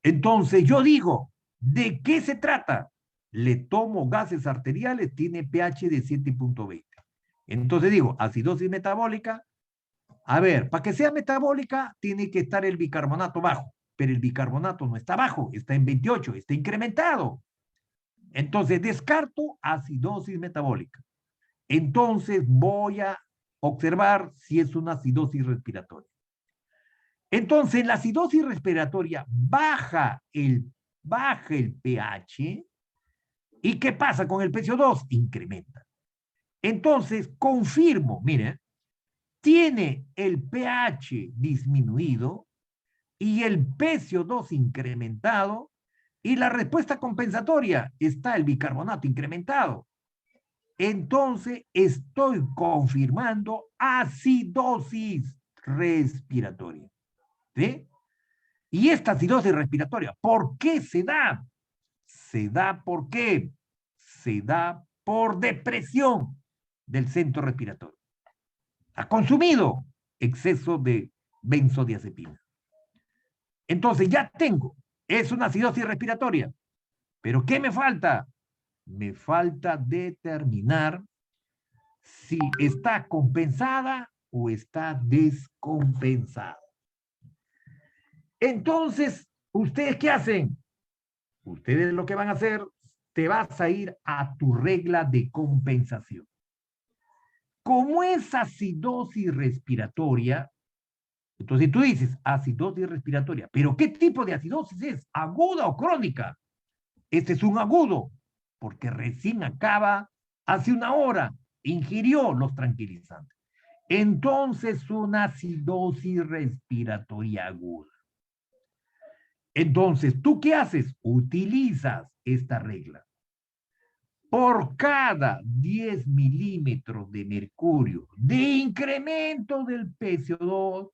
Entonces, yo digo, ¿de qué se trata? Le tomo gases arteriales, tiene pH de 7.20. Entonces digo, acidosis metabólica. A ver, para que sea metabólica, tiene que estar el bicarbonato bajo. Pero el bicarbonato no está bajo, está en 28, está incrementado. Entonces descarto acidosis metabólica. Entonces voy a observar si es una acidosis respiratoria. Entonces la acidosis respiratoria baja el pH. ¿Y qué pasa con el PCO2? Incrementa. Entonces confirmo, miren, tiene el pH disminuido y el PCO2 incrementado, y la respuesta compensatoria está el bicarbonato incrementado. Entonces estoy confirmando acidosis respiratoria. ¿Sí? Y esta acidosis respiratoria, ¿por qué se da? Se da ¿por qué? Se da por depresión del centro respiratorio. Ha consumido exceso de benzodiazepina. Entonces ya tengo, es una acidosis respiratoria. ¿Pero qué me falta? Me falta determinar si está compensada o está descompensada. Entonces, ¿ustedes qué hacen? Ustedes lo que van a hacer, te vas a ir a tu regla de compensación. Como es acidosis respiratoria, entonces tú dices acidosis respiratoria, pero ¿qué tipo de acidosis es? ¿Aguda o crónica? Este es un agudo, porque recién acaba, hace 1 hora, ingirió los tranquilizantes. Entonces, una acidosis respiratoria aguda. Entonces, ¿tú qué haces? Utilizas esta regla. Por cada 10 milímetros de mercurio de incremento del PCO2,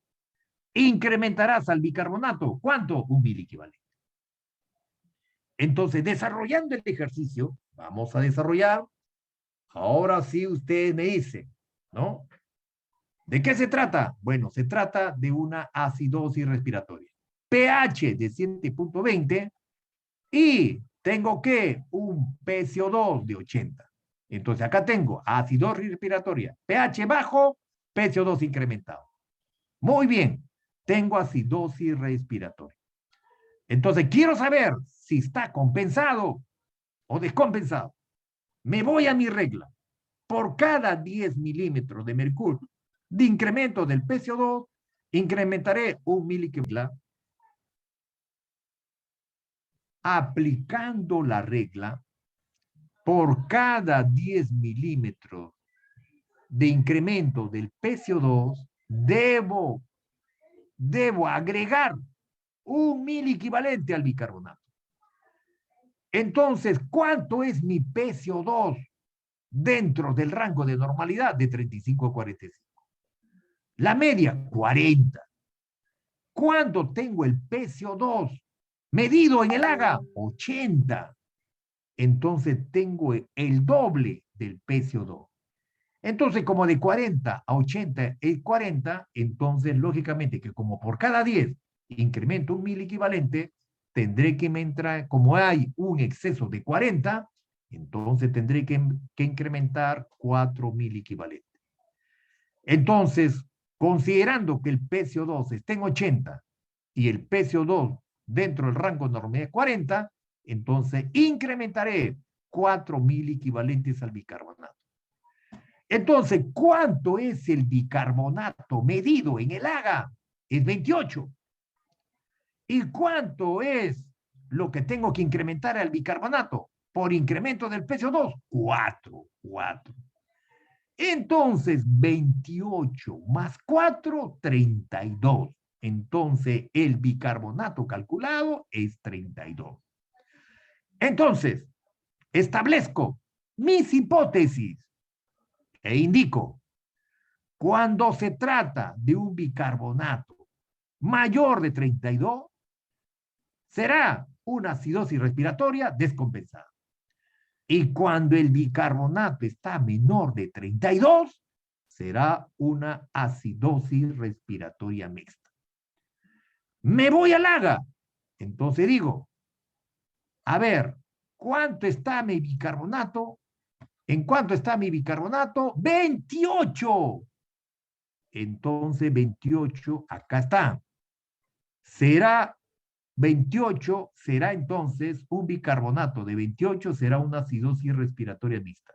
incrementarás al bicarbonato. ¿Cuánto? 1 miliequivalente. Entonces, desarrollando el ejercicio, vamos a desarrollar. Ahora sí usted me dice, ¿no? ¿De qué se trata? Bueno, se trata de una acidosis respiratoria. pH de 7.20 y tengo que un PCO2 de 80. Entonces acá tengo acidosis respiratoria, pH bajo, PCO2 incrementado. Muy bien, tengo acidosis respiratoria. Entonces quiero saber si está compensado o descompensado. Me voy a mi regla. Por cada 10 milímetros de mercurio de incremento del PCO2, incrementaré 1 miliquivalente. Aplicando la regla, por cada 10 milímetros de incremento del PCO2, debo agregar 1.000 equivalente al bicarbonato. Entonces, ¿cuánto es mi PCO2 dentro del rango de normalidad de 35 a 45? La media, 40. ¿Cuándo tengo el PCO2 medido en el AGA? 80. Entonces tengo el doble del PCO2. Entonces, como de 40 a 80 es 40, entonces, lógicamente, que como por cada 10 incremento 1.000 equivalente, tendré que entrar, como hay un exceso de 40, entonces tendré que incrementar 4.000 equivalentes. Entonces, considerando que el PCO2 está en 80 y el PCO2 dentro del rango normal es 40, entonces incrementaré 4.000 equivalentes al bicarbonato. Entonces, ¿cuánto es el bicarbonato medido en el AGA? Es 28. ¿Y cuánto es lo que tengo que incrementar al bicarbonato por incremento del PCO2? 4. Entonces, 28 más 4, 32. Entonces, el bicarbonato calculado es 32. Entonces, establezco mis hipótesis e indico, cuando se trata de un bicarbonato mayor de 32, será una acidosis respiratoria descompensada. Y cuando el bicarbonato está menor de 32, será una acidosis respiratoria mixta. Me voy al AGA. Entonces digo, a ver, ¿cuánto está mi bicarbonato? ¿En cuánto está mi bicarbonato? 28. Entonces 28, acá está. Será 28, será entonces un bicarbonato de 28, será una acidosis respiratoria mixta.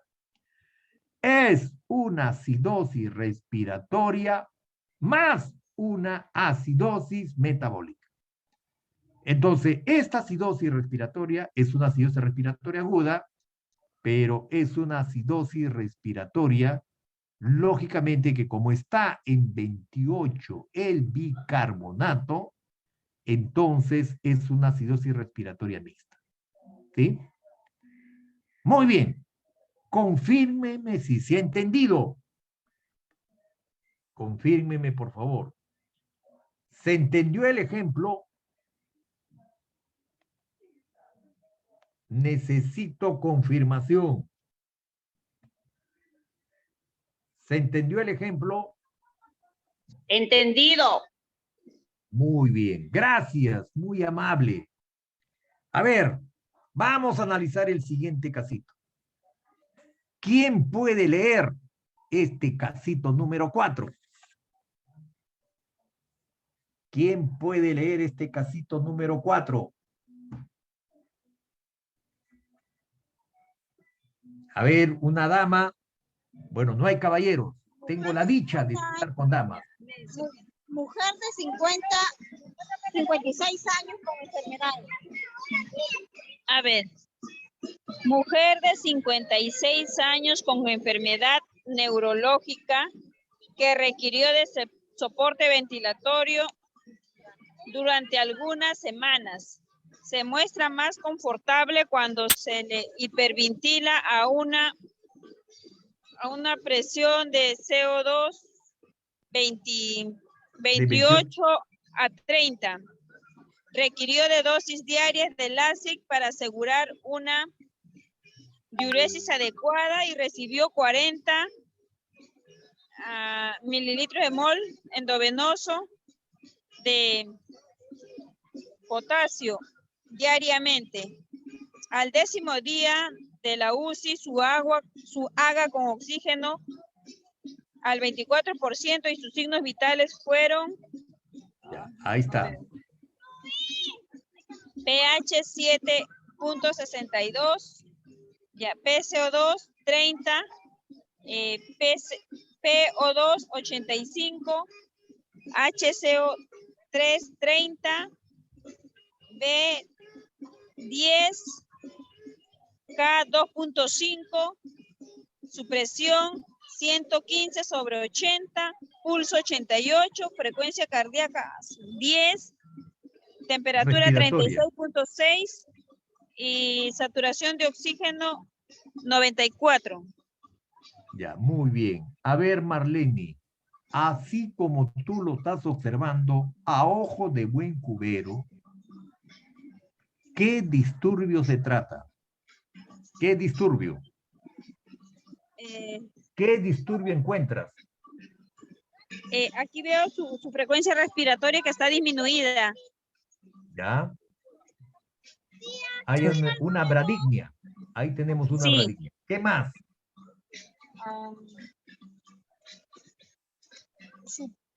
Es una acidosis respiratoria más una acidosis metabólica. Entonces, esta acidosis respiratoria es una acidosis respiratoria aguda, pero es una acidosis respiratoria, lógicamente que como está en 28 el bicarbonato, entonces es una acidosis respiratoria mixta. ¿Sí? Muy bien. Confírmeme si se ha entendido. Confírmeme, por favor. ¿Se entendió el ejemplo? Necesito confirmación. ¿Se entendió el ejemplo? Entendido. Muy bien. Gracias. Muy amable. A ver, vamos a analizar el siguiente casito. ¿Quién puede leer este casito número 4? ¿Quién puede leer este casito número 4? A ver, una dama. Bueno, no hay caballeros. Tengo la dicha de estar con damas. Mujer de 56 años con enfermedad. A ver. Mujer de 56 años con enfermedad neurológica que requirió de soporte ventilatorio durante algunas semanas. Se muestra más confortable cuando se le hiperventila a una presión de CO2 28 a 30. Requirió de dosis diarias de LASIK para asegurar una diuresis adecuada y recibió 40 mililitros de mol endovenoso de potasio diariamente. Al 10º día de la UCI, su AGA con oxígeno al 24% y sus signos vitales fueron... Ya, ahí está. pH 7.62, ya, PCO2 30, PO2 85, HCO3 30, B10, K 2.5, su presión 115/80, pulso 88, frecuencia cardíaca 10, temperatura Respiratoria. 36.6 y saturación de oxígeno 94. Ya, muy bien. A ver, Marlene, así como tú lo estás observando a ojo de buen cubero, ¿qué disturbio se trata? ¿Qué disturbio? ¿Qué disturbio encuentras? Aquí veo su frecuencia respiratoria que está disminuida. ¿Ya? Hay una bradignia. Ahí tenemos una Sí. bradignia. ¿Qué más?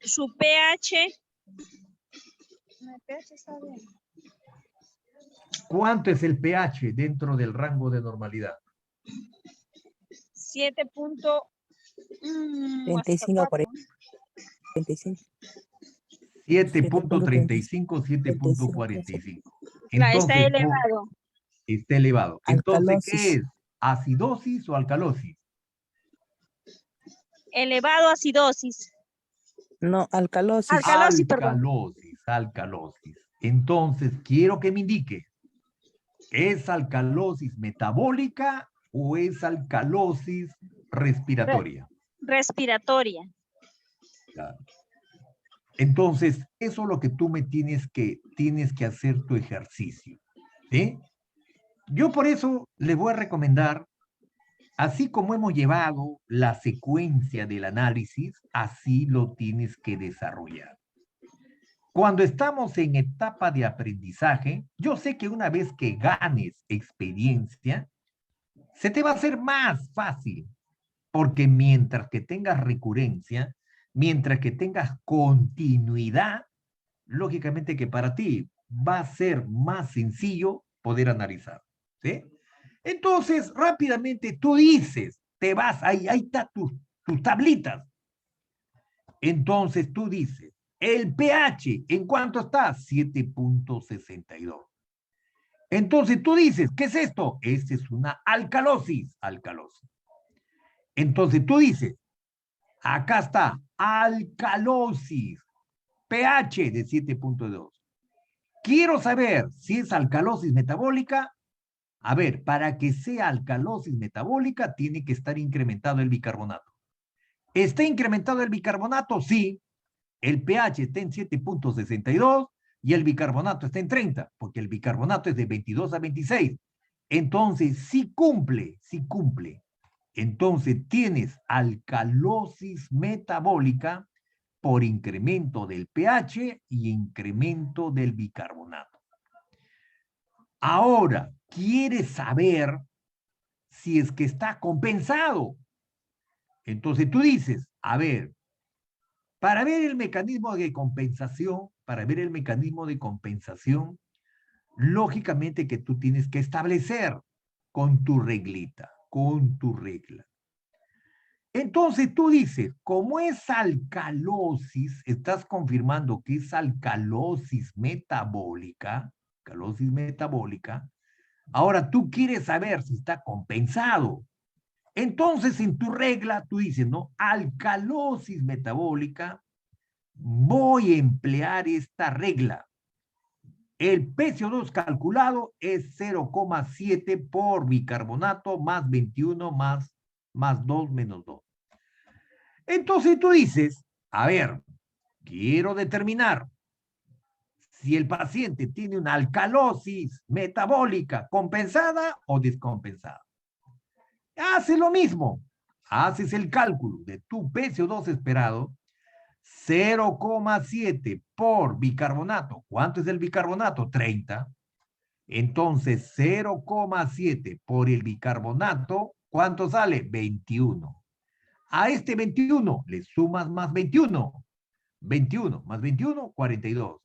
Su pH. El pH está bien. ¿Cuánto es el pH dentro del rango de normalidad? 35 a 7.4. 45. 7.35, 7.45. Está Entonces, elevado. está elevado. Entonces, ¿qué Alcalosis. es? ¿Acidosis o alcalosis? Elevado acidosis. No, alcalosis. Alcalosis, perdón. Alcalosis. Entonces, quiero que me indique, ¿es alcalosis metabólica o es alcalosis respiratoria? Respiratoria. Claro. Entonces, eso es lo que tú me tienes que hacer tu ejercicio. ¿Sí? Yo por eso les voy a recomendar, así como hemos llevado la secuencia del análisis, así lo tienes que desarrollar. Cuando estamos en etapa de aprendizaje, yo sé que una vez que ganes experiencia, se te va a hacer más fácil, porque mientras que tengas recurrencia, mientras que tengas continuidad, lógicamente que para ti va a ser más sencillo poder analizar, ¿sí? Entonces, rápidamente tú dices, te vas, ahí está tus tablitas. Entonces tú dices, el pH, ¿en cuánto está? 7.62. Entonces tú dices, ¿qué es esto? Esta es una alcalosis. Entonces tú dices, acá está, alcalosis, pH de 7.2. Quiero saber si es alcalosis metabólica. A ver, para que sea alcalosis metabólica, tiene que estar incrementado el bicarbonato. ¿Está incrementado el bicarbonato? Sí. El pH está en 7.62 y el bicarbonato está en 30, porque el bicarbonato es de 22 a 26. Entonces, sí cumple. Entonces, tienes alcalosis metabólica por incremento del pH y incremento del bicarbonato. Ahora, ¿quieres saber si es que está compensado? Entonces tú dices, a ver, para ver el mecanismo de compensación, lógicamente que tú tienes que establecer con tu reglita, con tu regla. Entonces tú dices, como es alcalosis, estás confirmando que es alcalosis metabólica, ahora tú quieres saber si está compensado. Entonces en tu regla tú dices, ¿no? Alcalosis metabólica, voy a emplear esta regla. El PCO2 calculado es 0,7 por bicarbonato más 21 más 2 menos 2. Entonces tú dices, a ver, quiero determinar si el paciente tiene una alcalosis metabólica compensada o descompensada. Hace lo mismo. Haces el cálculo de tu PCO2 esperado, 0,7 por bicarbonato. ¿Cuánto es el bicarbonato? 30. Entonces, 0,7 por el bicarbonato, ¿cuánto sale? 21. A este 21 le sumas más 21. 21 más 21, 42.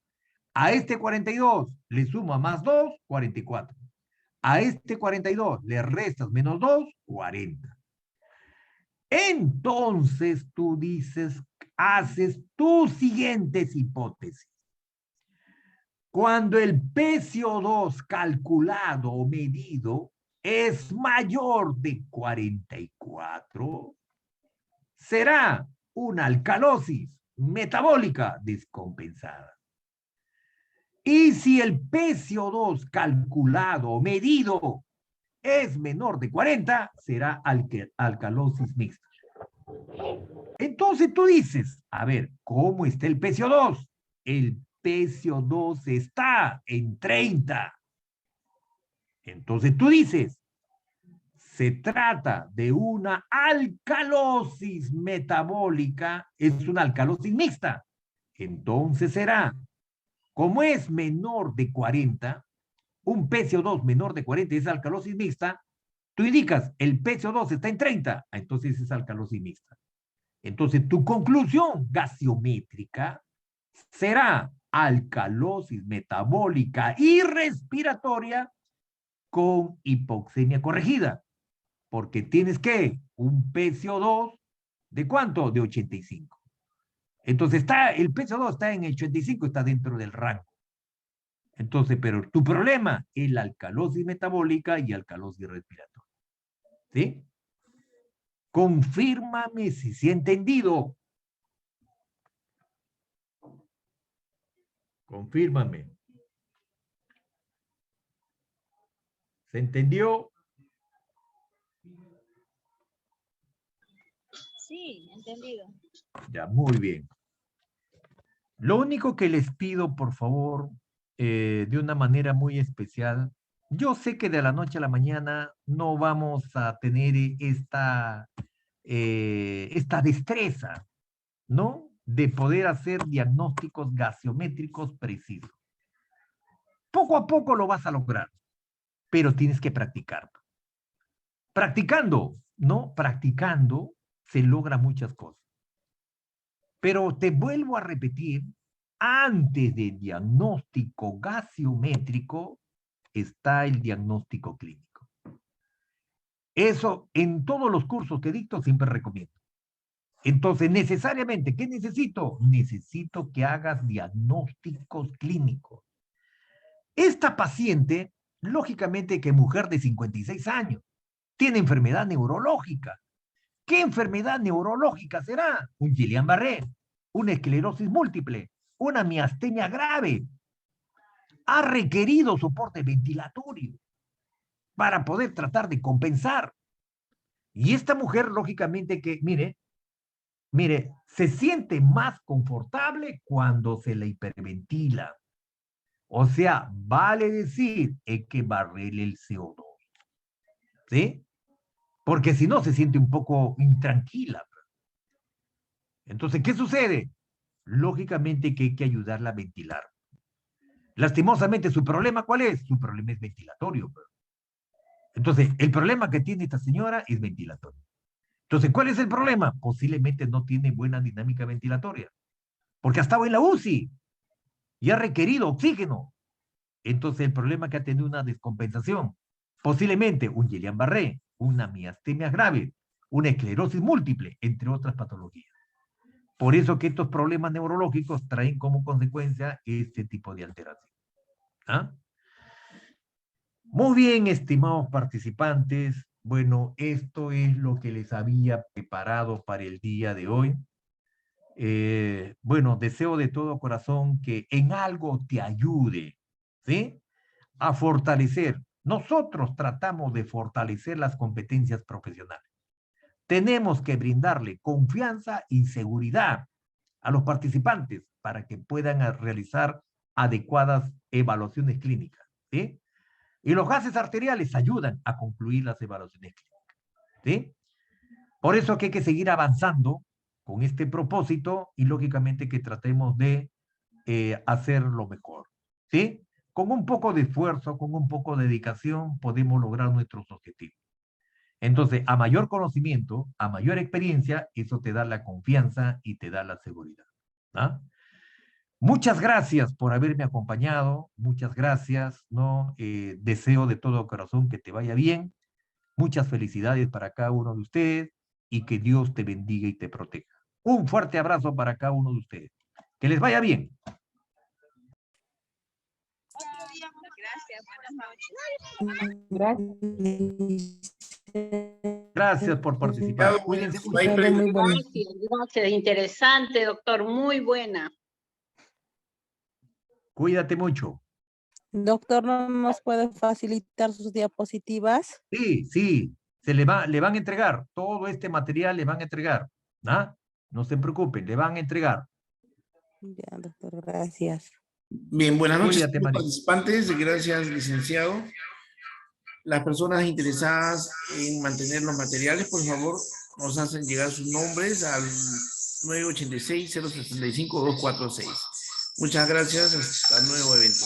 A este 42 le suma más 2, 44. A este 42 le restas menos 2, 40. Entonces tú dices, haces tus siguientes hipótesis. Cuando el PCO2 calculado o medido es mayor de 44, será una alcalosis metabólica descompensada. Y si el PCO2 calculado o medido es menor de 40, será alcalosis mixta. Entonces tú dices, a ver, ¿cómo está el PCO2? El PCO2 está en 30. Entonces tú dices, se trata de una alcalosis metabólica, es una alcalosis mixta. Entonces será, como es menor de 40, un PCO2 menor de 40 es alcalosis mixta, tú indicas, el PCO2 está en 30, entonces es alcalosis mixta. Entonces tu conclusión gaseométrica será alcalosis metabólica y respiratoria con hipoxemia corregida, porque tienes que un PCO2 ¿de cuánto? De 85. Entonces el PCO2 está en 85, está dentro del rango. Entonces, pero tu problema es la alcalosis metabólica y alcalosis respiratoria. ¿Sí? Confírmame si se ha entendido. Confírmame. ¿Se entendió? Sí, entendido. Ya, muy bien. Lo único que les pido, por favor, de una manera muy especial, yo sé que de la noche a la mañana no vamos a tener esta destreza, ¿no? De poder hacer diagnósticos gaseométricos precisos. Poco a poco lo vas a lograr, pero tienes que practicar. Practicando, ¿no? Practicando se logra muchas cosas. Pero te vuelvo a repetir, antes del diagnóstico gaseométrico está el diagnóstico clínico. Eso en todos los cursos que dicto siempre recomiendo. Entonces, necesariamente, ¿qué necesito? Necesito que hagas diagnósticos clínicos. Esta paciente, lógicamente que mujer de 56 años, tiene enfermedad neurológica. ¿Qué enfermedad neurológica será? Un Guillain-Barré, una esclerosis múltiple, una miastenia grave. Ha requerido soporte ventilatorio para poder tratar de compensar. Y esta mujer, lógicamente que, mire, se siente más confortable cuando se le hiperventila. O sea, vale decir, hay que barrerle el CO2. ¿Sí? Porque si no, se siente un poco intranquila. Entonces, ¿qué sucede? Lógicamente que hay que ayudarla a ventilar. Lastimosamente, ¿su problema cuál es? Su problema es ventilatorio. Entonces, el problema que tiene esta señora es ventilatorio. Entonces, ¿cuál es el problema? Posiblemente no tiene buena dinámica ventilatoria, porque ha estado en la UCI y ha requerido oxígeno. Entonces, el problema que ha tenido una descompensación, posiblemente un Guillain-Barré, una miastenia grave, una esclerosis múltiple, entre otras patologías. Por eso que estos problemas neurológicos traen como consecuencia este tipo de alteración. ¿Ah? Muy bien, estimados participantes. Bueno, esto es lo que les había preparado para el día de hoy. Bueno, deseo de todo corazón que en algo te ayude, ¿sí? A fortalecer. Nosotros tratamos de fortalecer las competencias profesionales. Tenemos que brindarle confianza y seguridad a los participantes para que puedan realizar adecuadas evaluaciones clínicas, ¿sí? Y los gases arteriales ayudan a concluir las evaluaciones clínicas, ¿sí? Por eso que hay que seguir avanzando con este propósito y lógicamente que tratemos de hacerlo mejor, ¿sí? Con un poco de esfuerzo, con un poco de dedicación, podemos lograr nuestros objetivos. Entonces, a mayor conocimiento, a mayor experiencia, eso te da la confianza y te da la seguridad, ¿no? Muchas gracias por haberme acompañado, muchas gracias, ¿no? Deseo de todo corazón que te vaya bien, muchas felicidades para cada uno de ustedes y que Dios te bendiga y te proteja. Un fuerte abrazo para cada uno de ustedes. Que les vaya bien. Gracias, buenas noches. Gracias. Gracias por participar. Cuídense mucho. hay Todo muy bueno. Gracias, gracias. Interesante, doctor. Muy buena. Cuídate mucho. Doctor, ¿no nos puede facilitar sus diapositivas? Sí, sí. Le van a entregar. Todo este material le van a entregar. ¿Ah? No se preocupen, le van a entregar. Ya, doctor, gracias. Bien, buenas noches, Cuídate, María. participantes. Gracias, licenciado. Las personas interesadas en mantener los materiales, por favor, nos hacen llegar sus nombres al 986-065-246. Muchas gracias. Hasta nuevo evento.